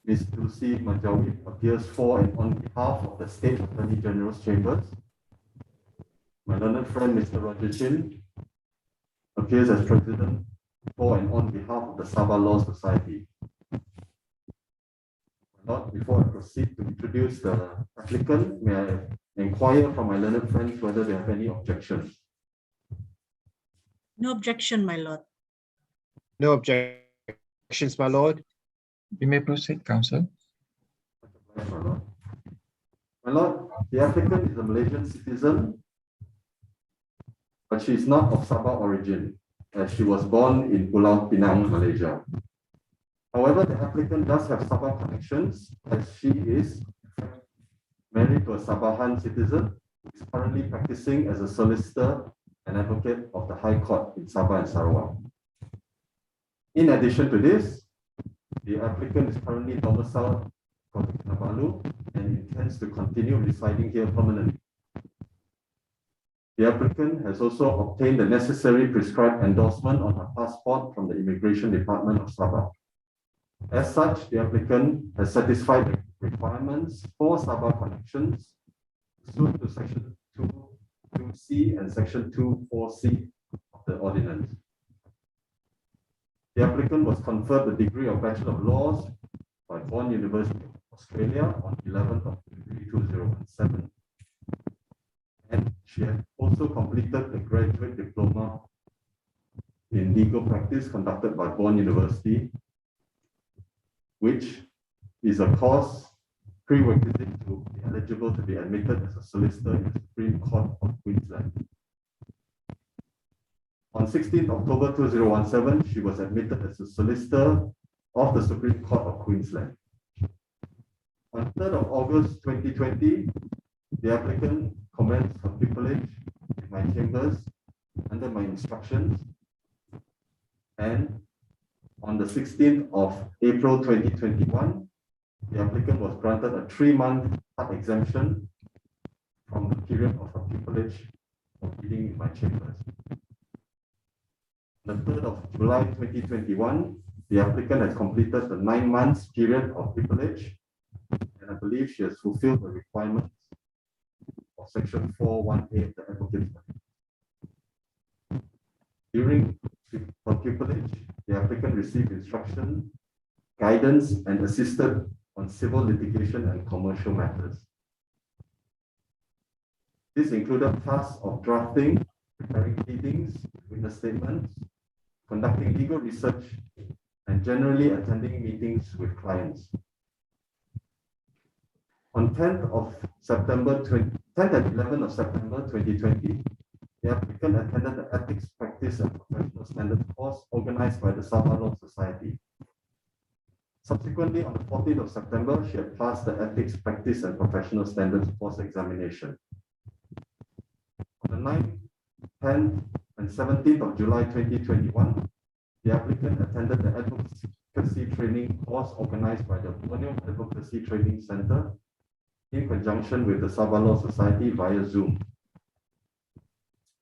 Ms. Lucy Majawi, appears for and on behalf of the State Attorney General's Chambers. My learned friend, Mr. Roger Chin, appears as president for and on behalf of the Sabah Law Society. Before I proceed to introduce the applicant, may I inquire from my learned friends whether they have any objections? No objection, my lord. No objections, my lord. You may proceed, counsel. Yes, my lord. My lord, the applicant is a Malaysian citizen, but she is not of Sabah origin, as she was born in Pulau Pinang, Malaysia. However, the applicant does have Sabah connections, as she is married to a Sabahan citizen who is currently practicing as a solicitor and advocate of the High Court in Sabah and Sarawak. In addition to this, the applicant is currently domiciled in Kota Kinabalu and intends to continue residing here permanently. The applicant has also obtained the necessary prescribed endorsement on her passport from the Immigration Department of Sabah. As such, the applicant has satisfied the requirements for Sabah connections pursuant to Section 2(2)(c) and Section 2(4)(c) of the Ordinance. The applicant was conferred the degree of Bachelor of Laws by Bong University of Australia on 11th of February 2017. And she had also completed the graduate diploma in legal practice conducted by Bond University, which is a course prerequisite to be eligible to be admitted as a solicitor in the Supreme Court of Queensland. On 16th October 2017, she was admitted as a solicitor of the Supreme Court of Queensland. On 3rd of August 2020, the applicant commenced her pupillage in my chambers under my instructions, and on the 16th of April 2021, the applicant was granted a 3-month exemption from the period of her pupillage of reading in my chambers. On the 3rd of July 2021, the applicant has completed the 9 months period of pupillage, and I believe she has fulfilled the requirements of Section 418 of the Advocates Act. During her pupillage, the applicant received instruction, guidance, and assisted on civil litigation and commercial matters. This included tasks of drafting, preparing pleadings, witness statements, conducting legal research, and generally attending meetings with clients. On 10th and 11th of September 2020, the applicant attended the Ethics, Practice, and Professional Standards course organized by the Sabah Law Society. Subsequently, on the 14th of September, she had passed the Ethics, Practice, and Professional Standards course examination. On the 9th, 10th, and 17th of July 2021, the applicant attended the Advocacy Training course organized by the Borneo Advocacy Training Center in conjunction with the Sabah Law Society via Zoom.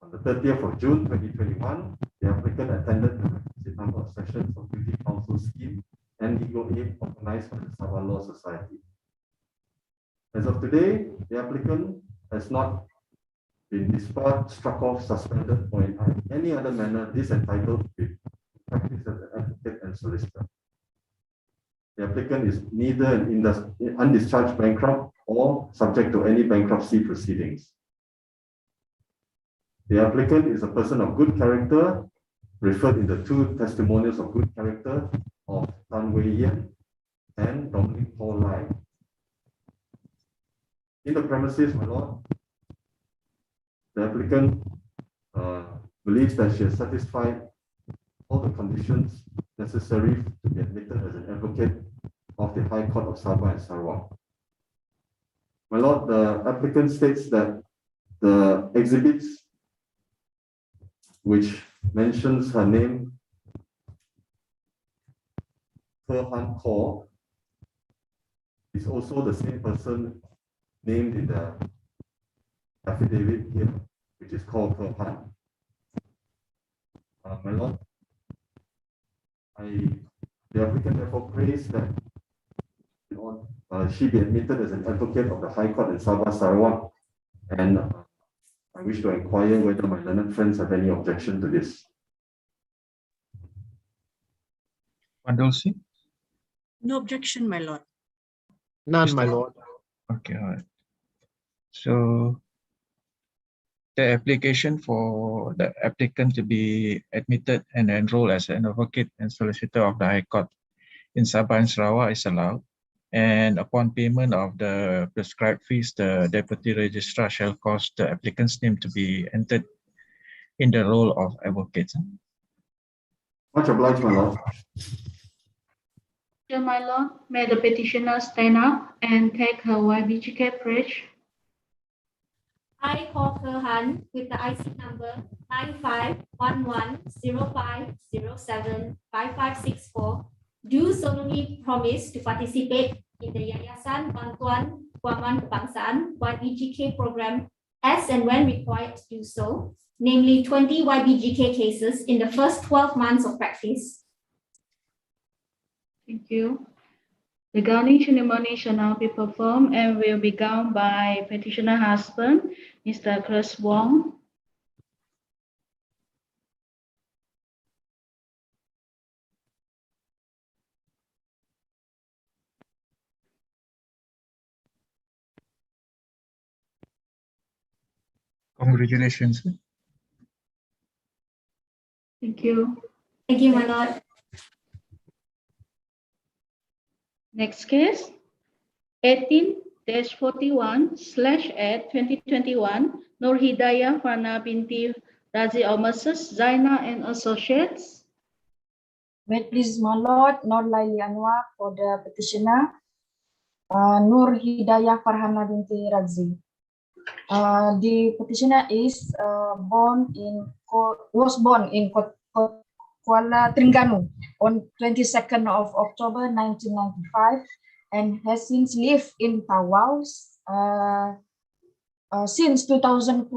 On the 30th of June 2021, the applicant attended the requisite number of sessions of Duty Counsel Scheme and Legal Aid organized by the Sabah Law Society. As of today, the applicant has not been disbarred, struck off, suspended, or in any other manner disentitled to practice as an advocate and solicitor. The applicant is neither an undischarged bankrupt or subject to any bankruptcy proceedings. The applicant is a person of good character, referred in the 2 testimonials of good character of Tan Wei Yan and Dominic Pola. In the premises, my lord, the applicant believes that she has satisfied all the conditions necessary to be admitted as an advocate of the High Court of Sabah and Sarawak. My lord, the applicant states that the exhibits which mentions her name, Kerhan Kaur, is also the same person named in the affidavit here, which is called Kerhan. My lord, the applicant therefore prays that she be admitted as an advocate of the High Court in Sabah, Sarawak, and I wish to inquire whether my learned friends have any objection to this. Pandolsi? No objection, my lord. None, my lord. Okay, all right. So the application for the applicant to be admitted and enrolled as an advocate and solicitor of the High Court in Sabah and Sarawak is allowed, And upon payment of the prescribed fees, the Deputy Registrar shall cause the applicant's name to be entered in the role of advocate. Much obliged, my lord. Dear my lord, may the petitioner stand up and take her YBGK pledge. I, Hawker Han, with the IC number 951105075564, do solemnly promise to participate in the Yayasan Bantuan Guaman Kebangsaan YBGK program as and when required to do so, namely 20 YBGK cases in the first 12 months of practice. Thank you. The garlanding ceremony shall now be performed and will be gowned by petitioner husband, Mr. Bong. Congratulations. Thank you. Thank you, my lord. Next case, 18-41/2021, Noor Hidayah Farna binti Razi Omasus, Zaina and Associates. May it please my lord, Noor Lydiana for the petitioner, Noor Hidayah Farhana binti Razi. The petitioner is was born in Kuala Terengganu on 22nd of October 1995 and has since lived in Tawau since 2004.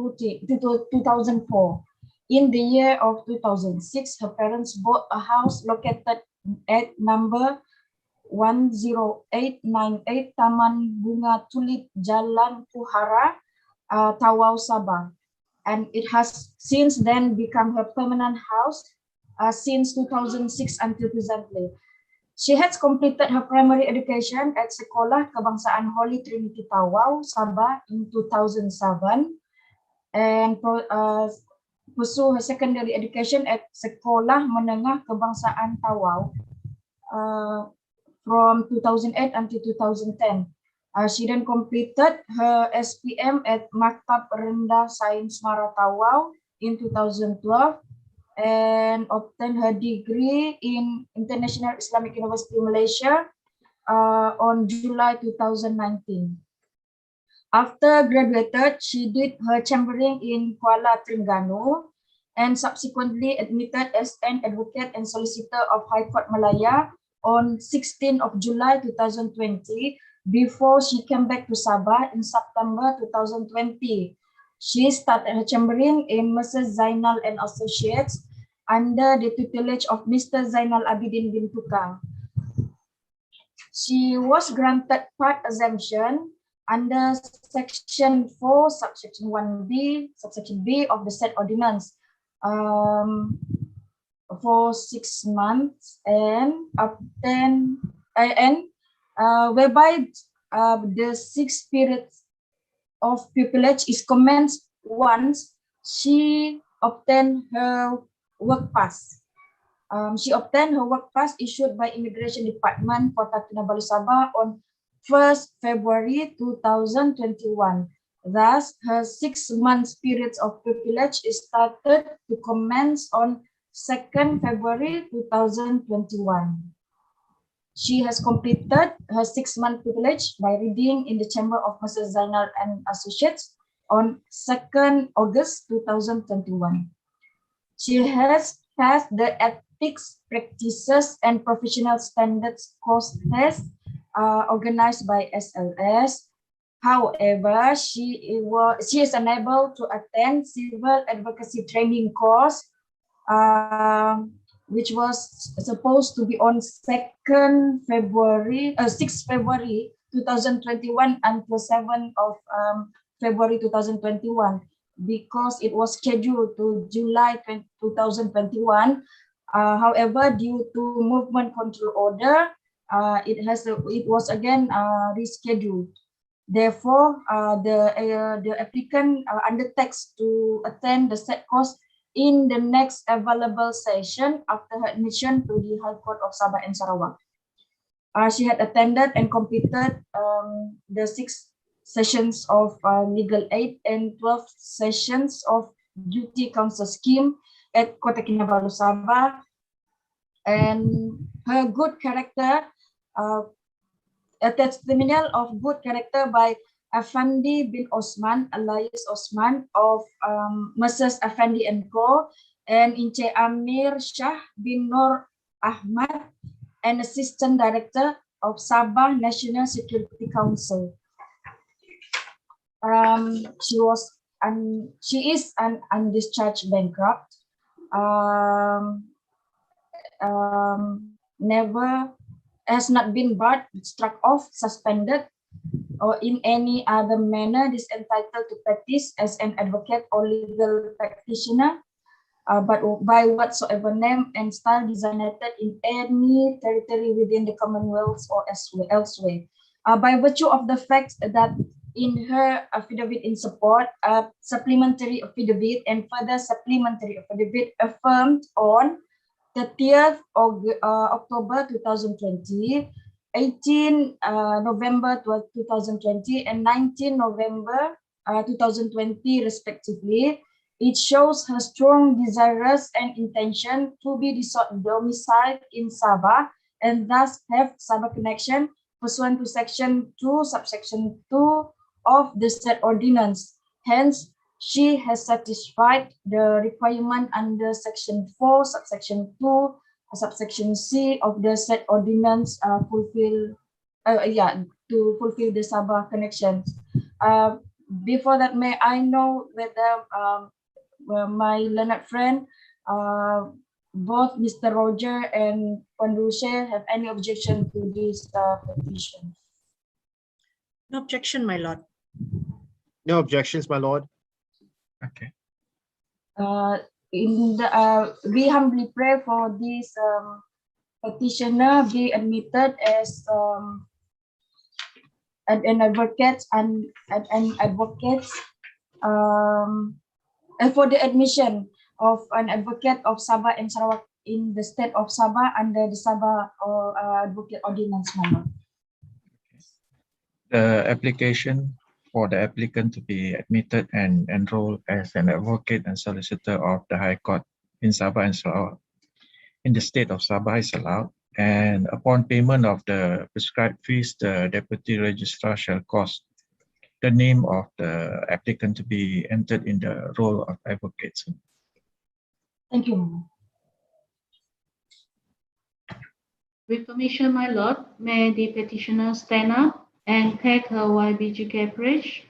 In the year of 2006, her parents bought a house located at number 10898 Taman Bunga Tulip Jalan Puhara, Tawau, Sabah. And it has since then become her permanent house since 2006 until presently. She has completed her primary education at Sekolah Kebangsaan Holy Trinity Tawau, Sabah in 2007 and pursue her secondary education at Sekolah Menengah Kebangsaan Tawau from 2008 until 2010. She then completed her SPM at Maktab Rendah Sains Mara Tawau in 2012 and obtained her degree in International Islamic University Malaysia on July 2019. After graduated, she did her chambering in Kuala Terengganu and subsequently admitted as an advocate and solicitor of High Court Malaya on 16th of July 2020 before she came back to Sabah in September 2020. She started her chambering in Mrs. Zainal and Associates under the tutelage of Mr. Zainal Abidin bin Tukang. She was granted part exemption under Section 4, Subsection 1B, Subsection B of the said ordinance for 6 months and obtained whereby the 6 periods of pupillage is commenced once she obtained her work pass. She obtained her work pass issued by Immigration Department Kota Kinabalu Sabah on 1st February 2021. Thus, her 6 months periods of pupillage is started to commence on 2nd February 2021. She has completed her 6-month pupillage by reading in the chamber of Mrs. Zainal and Associates on 2nd August 2021. She has passed the Ethics, Practices and Professional Standards course test organized by SLS. However, she is unable to attend civil advocacy training course, which was supposed to be on 6th February 2021 until 7th of February 2021, because it was scheduled to July 2021. However, due to movement control order, it was again rescheduled. Therefore, the applicant undertakes to attend the said course in the next available session after her admission to the High Court of Sabah and Sarawak. She had attended and completed the 6 sessions of legal aid and 12 sessions of duty counsel scheme at Kota Kinabalu, Sabah. And her good character, a testimonial of good character by Afandi bin Osman, alias Osman of Messrs. Afandi and Co. and Inche Amir Shah bin Noor Ahmad, an Assistant Director of Sabah National Security Council. She is an undischarged bankrupt. Never has not been barred, struck off, suspended, or in any other manner is entitled to practice as an advocate or legal practitioner, but by whatsoever name and style designated in any territory within the Commonwealth or elsewhere. By virtue of the fact that in her affidavit in support, a supplementary affidavit and further supplementary affidavit affirmed on 30th of October 2020, 18 November 2020, and 19 November 2020 respectively. It shows her strong desirous and intention to be domiciled in Sabah and thus have Sabah connection pursuant to section 2, subsection 2 of the said ordinance. Hence, she has satisfied the requirement under section 4, subsection 2, subsection C of the said ordinance to fulfill the Sabah connection. Before that, may I know whether my learned friend, both Mr. Roger and Puan Dulce, have any objection to this petition? No objection, my lord. No objections, my lord. Okay. We humbly pray for this petitioner be admitted as an advocate and for the admission of an advocate of Sabah and Sarawak in the state of Sabah under the Sabah Advocate Ordinance number. The application for the applicant to be admitted and enrolled as an advocate and solicitor of the High Court in Sabah and Sarawak in the state of Sabah is allowed, and upon payment of the prescribed fees, the Deputy Registrar shall cause the name of the applicant to be entered in the role of advocate. Thank you, Mama. With permission, my lord, may the petitioner stand up and take her YBGK pledge.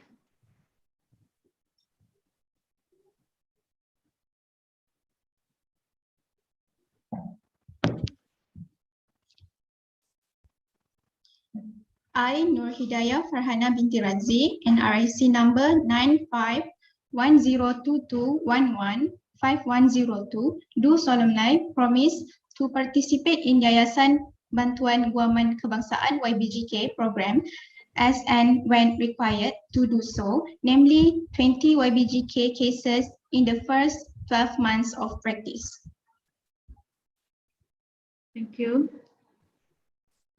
I, Noor Hidayah Farhana binti Razi, NRIC number 951022115102, do solemnly promise to participate in Yayasan Bantuan Guaman Kebangsaan YBGK program as and when required to do so, namely 20 YBGK cases in the first 12 months of practice. Thank you.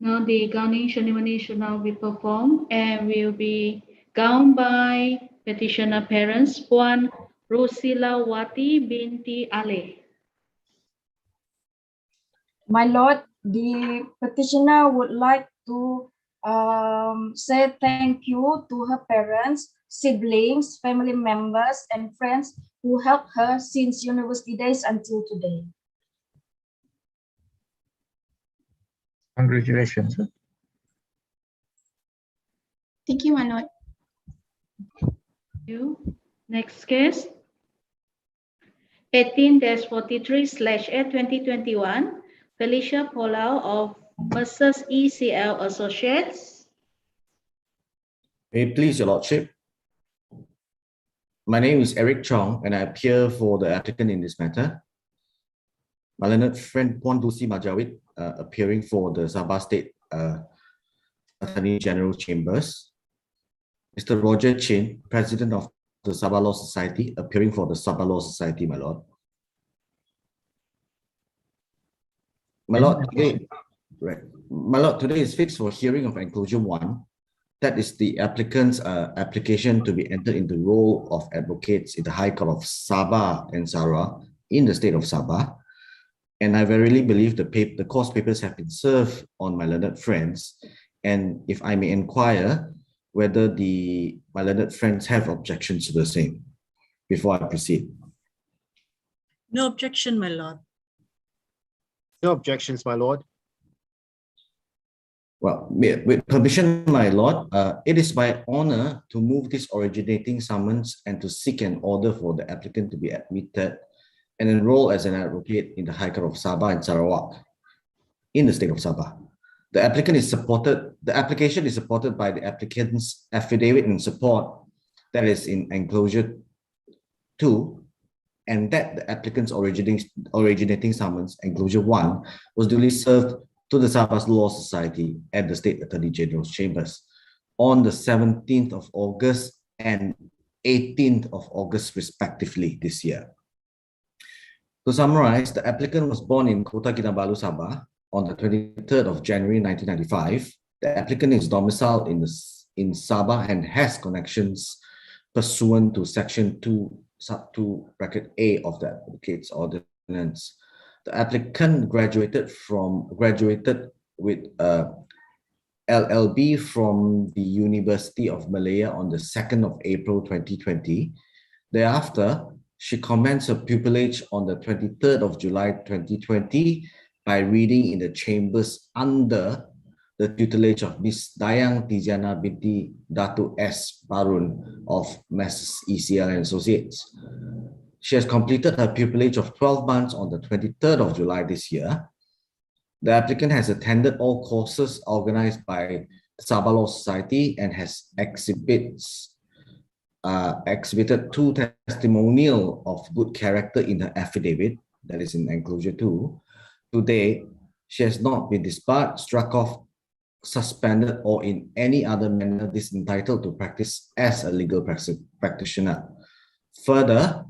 Now the gowning ceremony should now be performed and will be gowned by petitioner parents Puan Rosilawati binti Ale. My lord, the petitioner would like to say thank you to her parents, siblings, family members, and friends who helped her since university days until today. Congratulations. Thank you, my lord. Thank you. Next case, 18-43/2021, Felicia Pola of Messrs. ECL Associates. May it please your lordship. My name is Eric Chong and I appear for the applicant in this matter. My learned friend Puan Dulce Majawid, appearing for the Sabah State Attorney General Chambers. Mr. Roger Chin, President of the Sabah Law Society, appearing for the Sabah Law Society, my lord. My lord, today, right. My Lord, today is fixed for hearing of enclosure 1. That is the applicant's application to be entered into role of advocates in the High Court of Sabah and Sarawak in the state of Sabah. And I verily believe the course papers have been served on my learned friends. And if I may inquire whether my learned friends have objections to the same before I proceed. No objection, my lord. No objections, my lord. Well, with permission, my lord, it is my honor to move this originating summons and to seek an order for the applicant to be admitted and enroll as an advocate in the High Court of Sabah and Sarawak in the state of Sabah. The application is supported by the applicant's affidavit in support that is in enclosure 2, and that the applicant's originating summons, enclosure 1, was duly served to the Sabah's Law Society at the State Attorney General's Chambers on the 17th of August and 18th of August, respectively, this year. To summarize, the applicant was born in Kota Kinabalu, Sabah on the 23rd of January 1995. The applicant is domiciled in Sabah and has connections pursuant to Section 2, Sub 2, bracket A of the Advocates Ordinance. The applicant graduated with LLB from the University of Malaya on the 2nd of April 2020. Thereafter, she commenced her pupillage on the 23rd of July 2020 by reading in the chambers under the tutelage of Miss Dayang Tijana binti Datu S. Barun of Messrs. ECL and Associates. She has completed her pupillage of 12 months on the 23rd of July this year. The applicant has attended all courses organized by the Sabah Law Society and has exhibited 2 testimonial of good character in her affidavit, that is in enclosure 2. Today, she has not been disbarred, struck off, suspended, or in any other manner disentitled to practice as a legal practitioner. Further,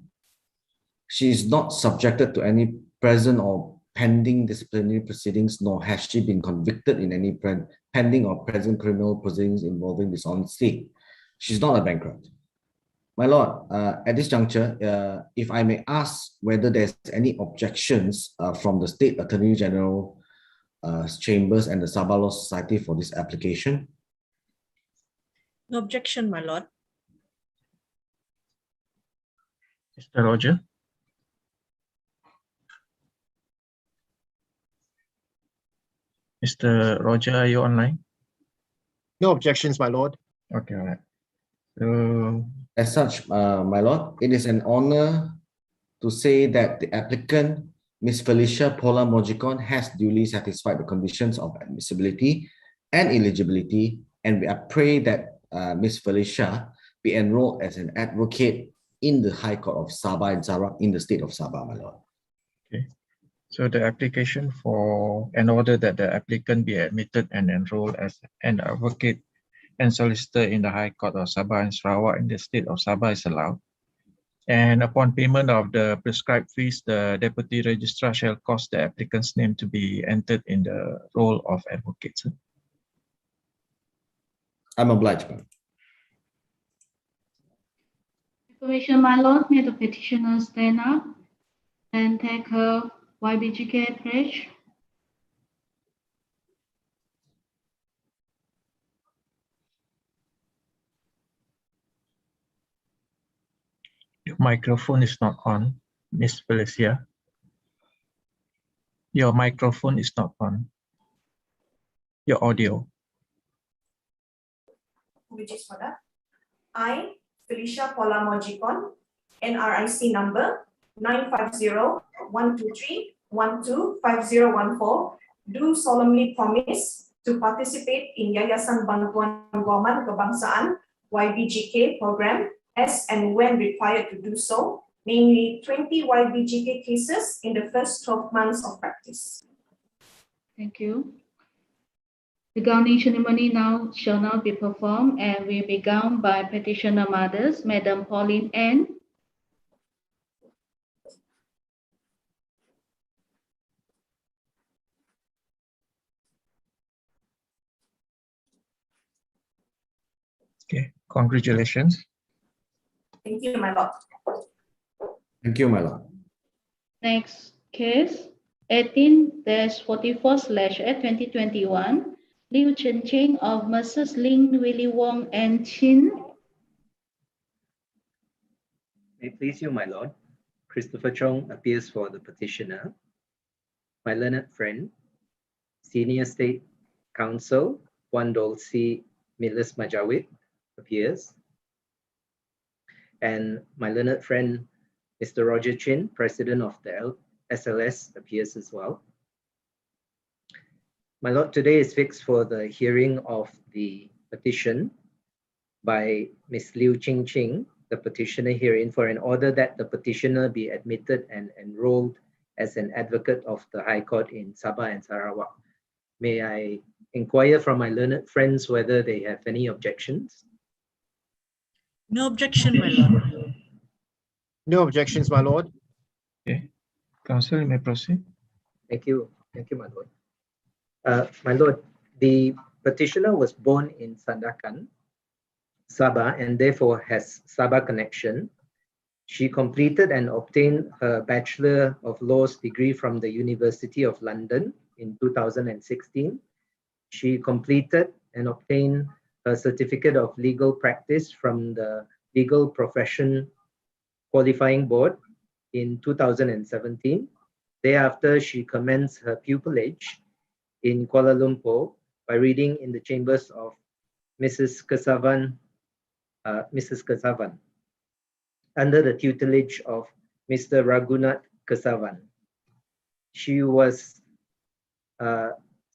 she is not subjected to any present or pending disciplinary proceedings, nor has she been convicted in any pending or present criminal proceedings involving dishonesty. She's not a bankrupt. My Lord, at this juncture, if I may ask whether there's any objections from the State Attorney General Chambers and the Sabah Law Society for this application? No objection, my lord. Mr. Roger? Mr. Roger, are you online? No objections, my lord. Okay, all right. As such, my lord, it is an honor to say that the applicant, Ms. Felicia Pola Mojikon, has duly satisfied the conditions of admissibility and eligibility, and I pray that Ms. Felicia be enrolled as an advocate in the High Court of Sabah and Sarawak in the state of Sabah, my lord. Okay. So the application for an order that the applicant be admitted and enrolled as an advocate and solicitor in the High Court of Sabah and Sarawak in the state of Sabah is allowed. And upon payment of the prescribed fees, the Deputy Registrar shall cause the applicant's name to be entered in the role of advocate. I'm obliged, ma'am. Permission, my lord, may the petitioner stand up and take her YBGK pledge. Your microphone is not on, Miss Felicia. Your microphone is not on. Your audio. Which is for that. I, Felicia Pola Mojikon, NRIC number 950-123-125014, do solemnly promise to participate in Yayasan Bantuan Guaman Kebangsaan YBGK program as and when required to do so, namely 20 YBGK cases in the first 12 months of practice. Thank you. The gowning ceremony shall now be performed and will be gowned by petitioner mothers, Madam Pauline N. Okay, congratulations. Thank you, my lord. Thank you, my lord. Next case, 18-44/2021, Liu Cheng of Mrs. Lin, Willie Wong, and Qin. May it please you, my lord. Christopher Chong appears for the petitioner. My learned friend, Senior State Counsel Wan Dolci Milis Majawid appears. And my learned friend, Mr. Roger Chin, President of the SLS, appears as well. My lord, today is fixed for the hearing of the petition by Ms. Liu Ching, the petitioner herein, for an order that the petitioner be admitted and enrolled as an advocate of the High Court in Sabah and Sarawak. May I inquire from my learned friends whether they have any objections? No objection, my lord. No objections, my lord. Okay, Counsel, you may proceed. Thank you, my lord. My lord, the petitioner was born in Sandakan, Sabah, and therefore has Sabah connection. She completed and obtained her Bachelor of Laws degree from the University of London in 2016. She completed and obtained her Certificate of Legal Practice from the Legal Profession Qualifying Board in 2017. Thereafter, she commenced her pupillage in Kuala Lumpur by reading in the chambers of Mrs. Kesavan, under the tutelage of Mr. Ragunath Kesavan. She was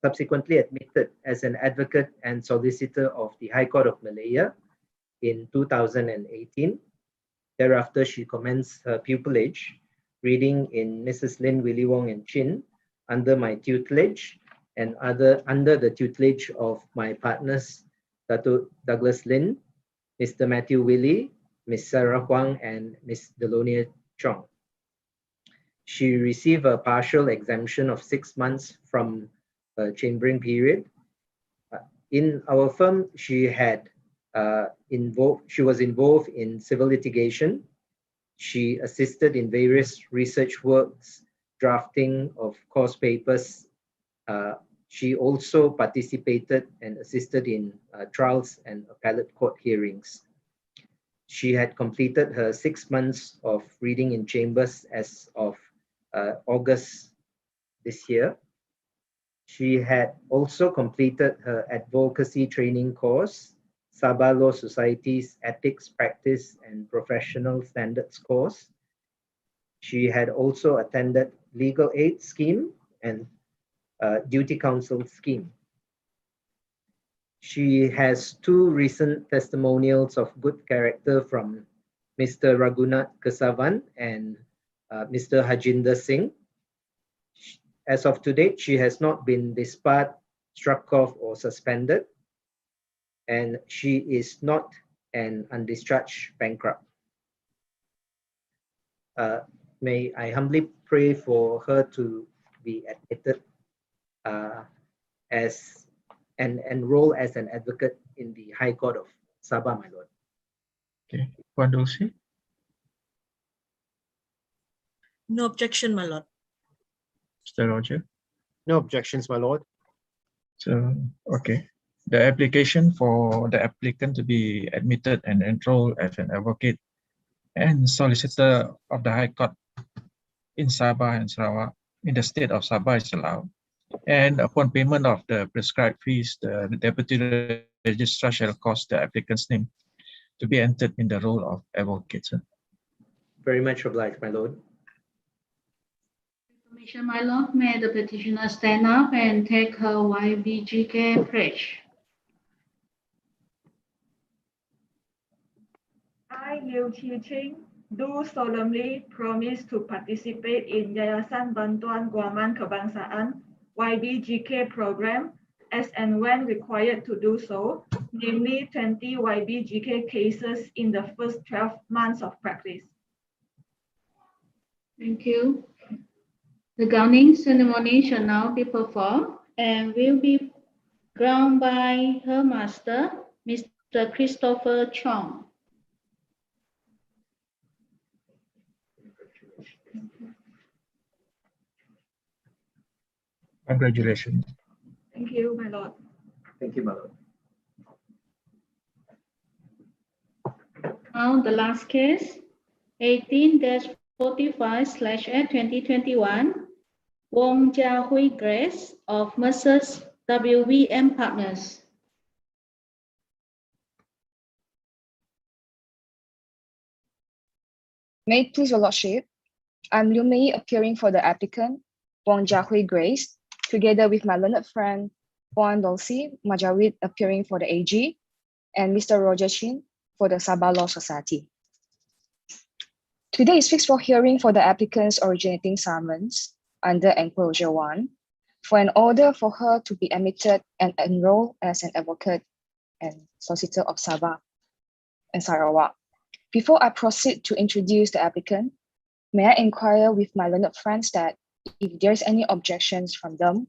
subsequently admitted as an advocate and solicitor of the High Court of Malaya in 2018. Thereafter, she commenced her pupillage, reading in Mrs. Lin, Willie Wong, and Qin under my tutelage and under the tutelage of my partners, Dato' Douglas Lin, Mr. Matthew Willie, Ms. Sarah Huang, and Ms. Delonia Chong. She received a partial exemption of 6 months from a chambering period. In our firm, she was involved in civil litigation. She assisted in various research works, drafting of course papers. She also participated and assisted in trials and appellate court hearings. She had completed her 6 months of reading in chambers as of August this year. She had also completed her advocacy training course, Sabah Law Society's Ethics, Practice, and Professional Standards course. She had also attended Legal Aid Scheme and Duty Counsel Scheme. She has 2 recent testimonials of good character from Mr. Ragunath Kesavan and Mr. Hajinder Singh. As of today, she has not been disbarred, struck off, or suspended, and she is not an undischarged bankrupt. May I humbly pray for her to be admitted as and enroll as an advocate in the High Court of Sabah, my lord. Okay, Wan Dolci? No objection, my lord. Mr. Roger? No objections, my lord. So, okay. The application for the applicant to be admitted and enrolled as an advocate and solicitor of the High Court in Sabah and Sarawak in the state of Sabah is allowed. And upon payment of the prescribed fees, the deputy registrar shall cause the applicant's name to be entered in the role of advocate. Sir. Very much obliged, my lord. Permission, my lord, may the petitioner stand up and take her YBGK pledge. I, Liu Ching, do solemnly promise to participate in Yayasan Bantuan Guaman Kebangsaan YBGK program as and when required to do so, namely 20 YBGK cases in the first 12 months of practice. Thank you. The gowning ceremony shall now be performed and will be crowned by her master, Mr. Mr. Christopher Chong. Congratulations. Thank you, my lord. Thank you, my lord. Now the last case, 18-45/2021, Wong Jaquie Grace of Messrs. WVM Partners. May it please your lordship, I'm Liu Mei appearing for the applicant, Wong Jaquie Grace, together with my learned friend, Puan Dulcie Majawid appearing for the AG, and Mr. Roger Chin for the Sabah Law Society. Today is fixed for hearing for the applicant's originating summons under Enclosure 1 for an order for her to be admitted and enrolled as an advocate and solicitor of Sabah and Sarawak. Before I proceed to introduce the applicant, may I inquire with my learned friends that if there's any objections from them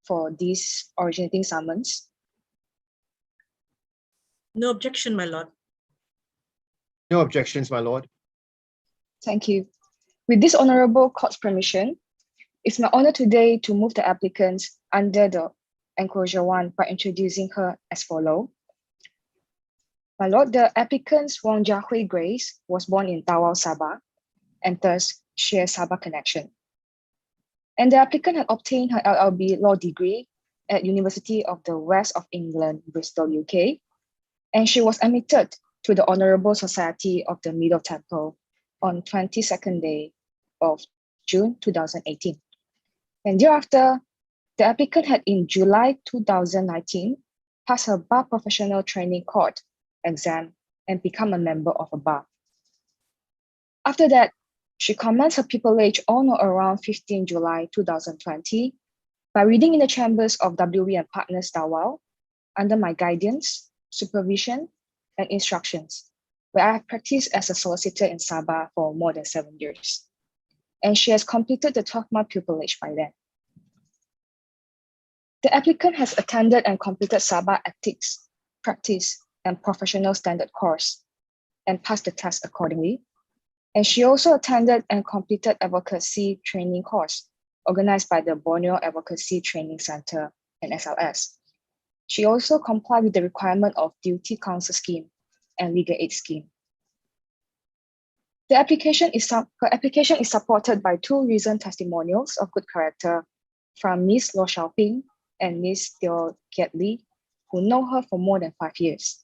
for this originating summons? No objection, my lord. No objections, my lord. Thank you. With this honorable court's permission, it's my honor today to move the applicants under the Enclosure 1 by introducing her as follows. My lord, the applicant Wong Jaquie Grace was born in Tawau, Sabah, and thus shares Sabah connection. And the applicant had obtained her LLB law degree at University of the West of England, Bristol, UK, and she was admitted to the Honourable Society of the Middle Temple on 22nd day of June 2018. And thereafter, the applicant had in July 2019 passed her bar professional training court exam and become a member of a bar. After that, she commenced her pupillage on or around 15 July 2020 by reading in the chambers of WV and Partners Tawau under my guidance, supervision, and instructions, where I have practiced as a solicitor in Sabah for more than 7 years. And she has completed the 12-month pupillage by then. The applicant has attended and completed Sabah Ethics, Practice, and Professional Standard course and passed the test accordingly. And she also attended and completed advocacy training course organized by the Borneo Advocacy Training Center and SLS. She also complied with the requirement of Duty Counsel Scheme and Legal Aid Scheme. Her application is supported by 2 recent testimonials of good character from Ms. Lo Xiaoping and Ms. Teo Kiat Lee, who know her for more than 5 years.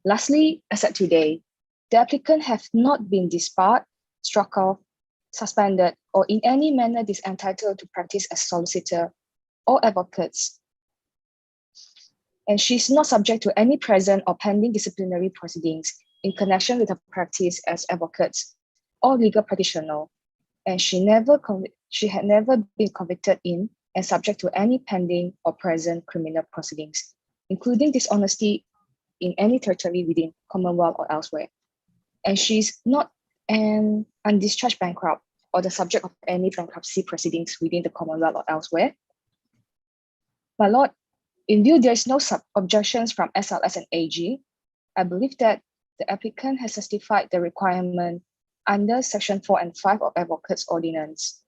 Lastly, as at today, the applicant have not been disbarred, struck off, suspended, or in any manner disentitled to practice as solicitor or advocates. And she's not subject to any present or pending disciplinary proceedings in connection with her practice as advocates or legal practitioner. And she had never been convicted in and subject to any pending or present criminal proceedings, including dishonesty in any territory within Commonwealth or elsewhere. And she's not an undischarged bankrupt or the subject of any bankruptcy proceedings within the Commonwealth or elsewhere. My lord, in view there is no objections from SLS and AG, I believe that the applicant has satisfied the requirement under Section 4 and 5 of Advocates Ordinance.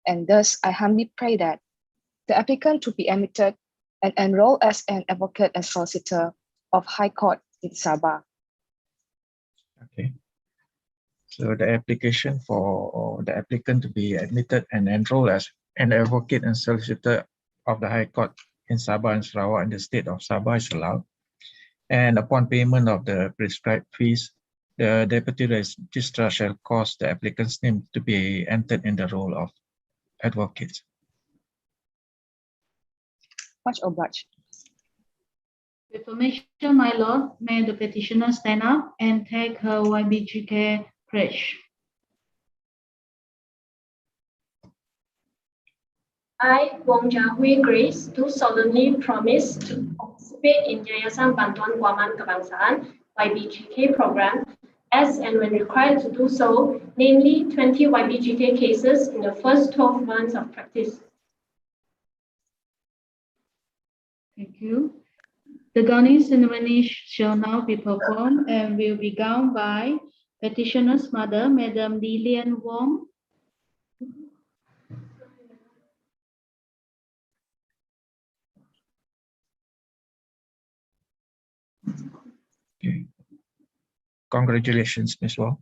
And thus, I humbly pray that the applicant to be admitted and enrolled as an advocate and solicitor of High Court in Sabah. Okay. So the application for the applicant to be admitted and enrolled as an advocate and solicitor of the High Court in Sabah and Sarawak in the state of Sabah is allowed. And upon payment of the prescribed fees, the Deputy Registrar shall cause the applicant's name to be entered in the role of advocate. Much obliged. With permission, my lord, may the petitioner stand up and take her YBGK pledge. I, Wong Jaquie Grace, do solemnly promise to participate in Yayasan Bantuan Guaman Kebangsaan YBGK program as and when required to do so, namely 20 YBGK cases in the first 12 months of practice. Thank you. The gowning ceremony shall now be performed and will be gowned by petitioner's mother, Madam Lilian Wong. Okay. Congratulations, Ms. Wong.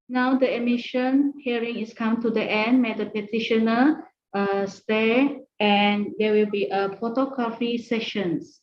Now the admission hearing is come to the end. May the petitioner stay, and there will be a photography sessions.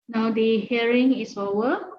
Now the hearing is over.